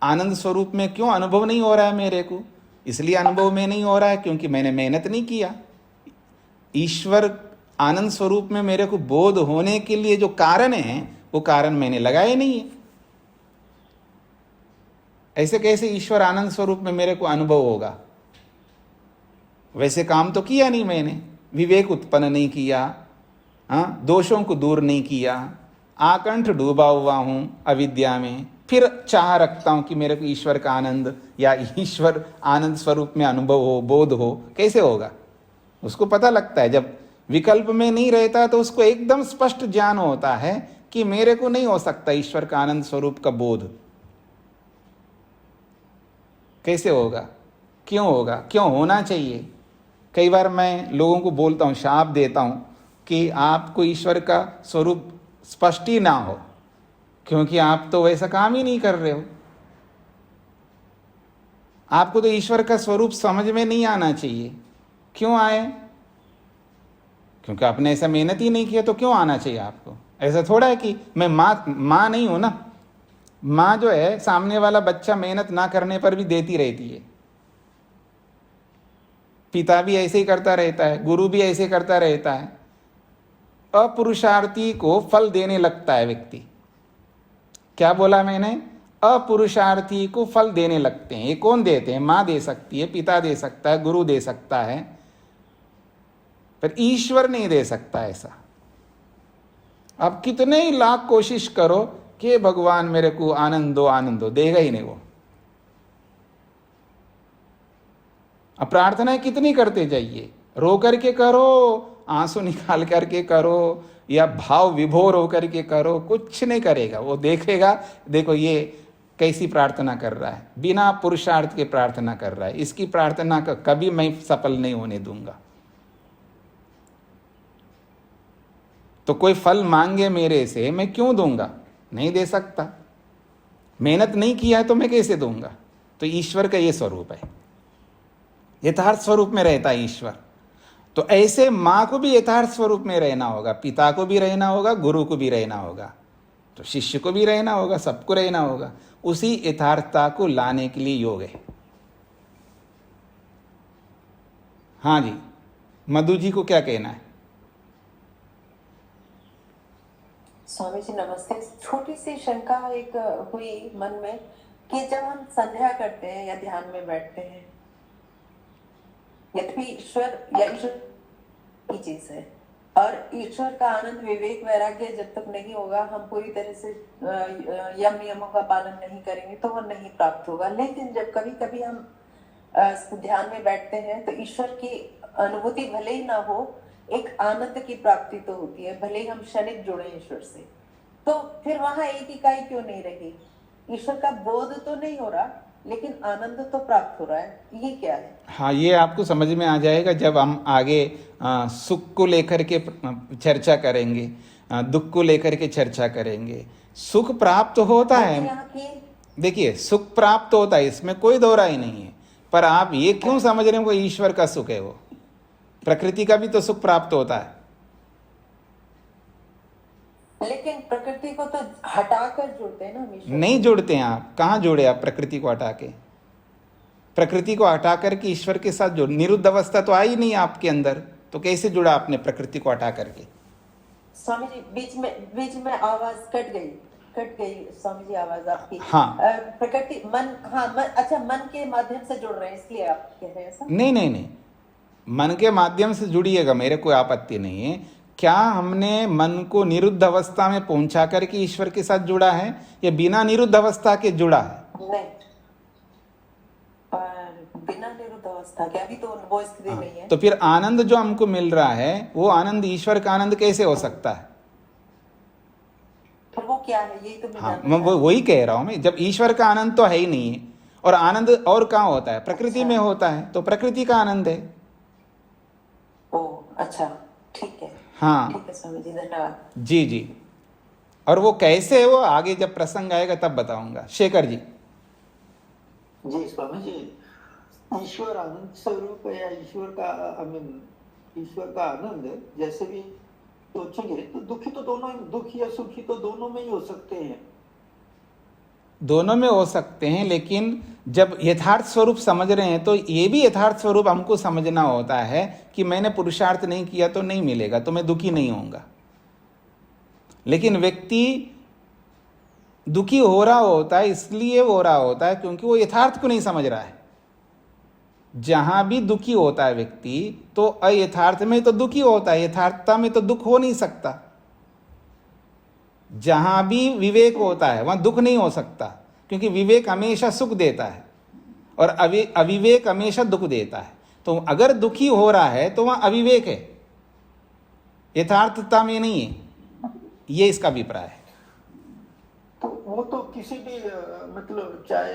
आनंद स्वरूप में क्यों अनुभव नहीं हो रहा है मेरे को। इसलिए अनुभव में नहीं हो रहा है क्योंकि मैंने मेहनत नहीं किया। ईश्वर आनंद स्वरूप में मेरे को बोध होने के लिए जो कारण है, वो कारण मैंने लगाए नहीं है। ऐसे कैसे ईश्वर आनंद स्वरूप में मेरे को अनुभव होगा? वैसे काम तो किया नहीं मैंने, विवेक उत्पन्न नहीं किया, हाँ, दोषों को दूर नहीं किया, आकंठ डूबा हुआ हूं अविद्या में, फिर चाह रखता हूं कि मेरे को ईश्वर का आनंद या ईश्वर आनंद स्वरूप में अनुभव हो, बोध हो। कैसे होगा? उसको पता लगता है, जब विकल्प में नहीं रहता तो उसको एकदम स्पष्ट ज्ञान होता है कि मेरे को नहीं हो सकता ईश्वर का आनंद स्वरूप का बोध। कैसे होगा? क्यों होगा? क्यों होना चाहिए? कई बार मैं लोगों को बोलता हूँ, शाप देता हूँ कि आपको ईश्वर का स्वरूप स्पष्ट ही ना हो, क्योंकि आप तो वैसा काम ही नहीं कर रहे हो। आपको तो ईश्वर का स्वरूप समझ में नहीं आना चाहिए। क्यों आए? क्योंकि आपने ऐसा मेहनत ही नहीं किया, तो क्यों आना चाहिए आपको? ऐसा थोड़ा है कि मैं माँ नहीं हूं ना। माँ जो है, सामने वाला बच्चा मेहनत ना करने पर भी देती रहती है। पिता भी ऐसे ही करता रहता है, गुरु भी ऐसे करता रहता है। अपुरुषार्थी को फल देने लगता है व्यक्ति। क्या बोला मैंने? अपुरुषार्थी को फल देने लगते हैं। ये कौन देते हैं? माँ दे सकती है, पिता दे सकता है, गुरु दे सकता है, पर ईश्वर नहीं दे सकता ऐसा। आप कितने ही लाख कोशिश करो कि भगवान मेरे को आनंद दो, देगा ही नहीं वो। अब प्रार्थनाएं कितनी करते जाइए, रो करके करो, आंसू निकाल करके करो, या भाव विभोर होकर के करो, कुछ नहीं करेगा वो। देखेगा, देखो ये कैसी प्रार्थना कर रहा है, बिना पुरुषार्थ के प्रार्थना कर रहा है, इसकी प्रार्थना का कभी मैं सफल नहीं होने दूंगा। तो कोई फल मांगे मेरे से, मैं क्यों दूंगा? नहीं दे सकता। मेहनत नहीं किया है तो मैं कैसे दूंगा? तो ईश्वर का ये स्वरूप है, यथार्थ स्वरूप में रहता है ईश्वर। तो ऐसे माँ को भी यथार्थ स्वरूप में रहना होगा, पिता को भी रहना होगा, गुरु को भी रहना होगा। तो शिष्य को भी रहना होगा, सबको रहना होगा। उसी यथार्थता को लाने के लिए योग है। हाँ जी, मधु जी को क्या कहना है? स्वामी जी नमस्ते। छोटी सी शंका एक हुई मन में कि जब हम संध्या करते हैं या ध्यान में बैठते हैं, यद्यपि ईश्वर या ईश्वर की चीज है और ईश्वर का आनंद विवेक वैराग्य जब तक नहीं होगा, हम पूरी तरह से यम नियमों का पालन नहीं करेंगे तो वो नहीं प्राप्त होगा। लेकिन जब कभी कभी हम ध्यान में बैठते हैं तो ईश्वर की अनुभूति भले ही ना हो, एक आनंद की प्राप्ति तो होती है, भले ही हम क्षणिक जुड़े ईश्वर से। तो फिर वहां एक इकाई क्यों नहीं रही? ईश्वर का बोध तो नहीं हो रहा, लेकिन आनंद तो प्राप्त हो रहा है, ये क्या है? हाँ, ये आपको समझ में आ जाएगा जब हम आगे सुख को लेकर के चर्चा करेंगे, दुख को लेकर के चर्चा करेंगे। सुख प्राप्त होता है, देखिए सुख प्राप्त होता है, इसमें कोई दो राय नहीं है। पर आप ये क्यों समझ रहे हो वो ईश्वर का सुख है? वो प्रकृति का भी तो सुख प्राप्त होता है। लेकिन प्रकृति को तो हटाकर जुड़ते हैं ना हमेशा। नहीं जुड़ते हैं आप, कहाँ जोड़े आप प्रकृति को हटा के? प्रकृति को हटा करके ईश्वर के साथ जोड़, निरुद्ध अवस्था तो आई नहीं आपके अंदर, तो कैसे जुड़ा आपने प्रकृति को हटा करके? स्वामी जी बीच में आवाज कट गई स्वामी जी, आवाज आपकी। हाँ, प्रकृति मन, हाँ मन, अच्छा मन के माध्यम से जुड़ रहे हैं इसलिए आप कह रहे हैं ऐसा? नहीं, मन के माध्यम से जुड़िएगा, मेरे कोई आपत्ति नहीं है। क्या हमने मन को निरुद्ध अवस्था में पहुंचा करके ईश्वर के साथ जुड़ा है या बिना निरुद्ध अवस्था के जुड़ा है? नहीं, बिना निरुद्ध अवस्था के अभी तो वो स्थिति नहीं है। तो फिर आनंद जो हमको मिल रहा है वो आनंद ईश्वर का आनंद कैसे हो सकता है? फिर वो क्या है? यही तो मैं वही कह रहा हूं मैं, जब ईश्वर का आनंद तो है ही नहीं है, और आनंद और कहाँ होता है? प्रकृति में होता है, तो प्रकृति का आनंद है। ओ अच्छा, ठीक है। हाँ ठीक है स्वामी जी, धन्यवाद। जी। और वो कैसे है वो आगे जब प्रसंग आएगा तब बताऊंगा। शेखर जी। जी स्वामी जी, ईश्वर आनंद स्वरूप या ईश्वर का आनंद जैसे भी सोचेंगे तो दुखी तो दोनों, दुखी या सुखी तो दोनों में ही हो सकते हैं। दोनों में हो सकते हैं, लेकिन जब यथार्थ स्वरूप समझ रहे हैं तो ये भी यथार्थ स्वरूप हमको समझना होता है कि मैंने पुरुषार्थ नहीं किया तो नहीं मिलेगा, तो मैं दुखी नहीं होऊंगा। लेकिन व्यक्ति दुखी हो रहा होता है, इसलिए हो रहा होता है क्योंकि वो यथार्थ को नहीं समझ रहा है। जहां भी दुखी होता है व्यक्ति तो अयथार्थ में तो दुखी होता है, यथार्थता में तो दुख हो नहीं सकता। जहां भी विवेक होता है वहां दुख नहीं हो सकता, क्योंकि विवेक हमेशा सुख देता है और अविवेक हमेशा दुख देता है। तो अगर दुखी हो रहा है तो वहां अविवेक है, यथार्थता में नहीं है। ये इसका अभिप्राय है। तो वो तो किसी भी मतलब चाहे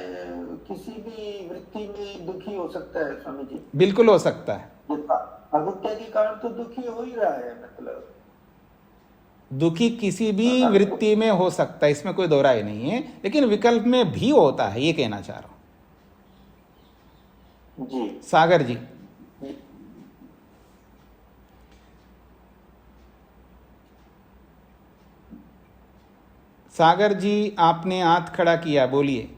किसी भी वृत्ति में दुखी हो सकता है स्वामी जी? बिल्कुल हो सकता है। अविद्या के कारण तो दुखी हो ही रहा है, मतलब दुखी किसी भी वृत्ति में हो सकता है, इसमें कोई दोहराई नहीं है, लेकिन विकल्प में भी होता है, ये कहना चाह रहा हूं। जी। सागर जी। सागर जी, आपने हाथ खड़ा किया, बोलिए।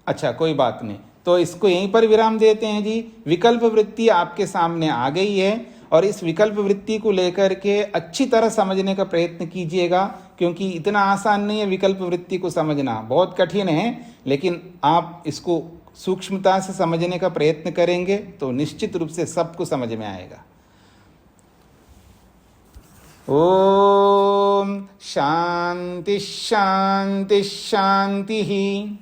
अच्छा, कोई बात नहीं, तो इसको यहीं पर विराम देते हैं जी। विकल्प वृत्ति आपके सामने आ गई है और इस विकल्प वृत्ति को लेकर के अच्छी तरह समझने का प्रयत्न कीजिएगा, क्योंकि इतना आसान नहीं है विकल्प वृत्ति को समझना, बहुत कठिन है। लेकिन आप इसको सूक्ष्मता से समझने का प्रयत्न करेंगे तो निश्चित रूप से सबको समझ में आएगा। ओम शांति शांति शांति ही।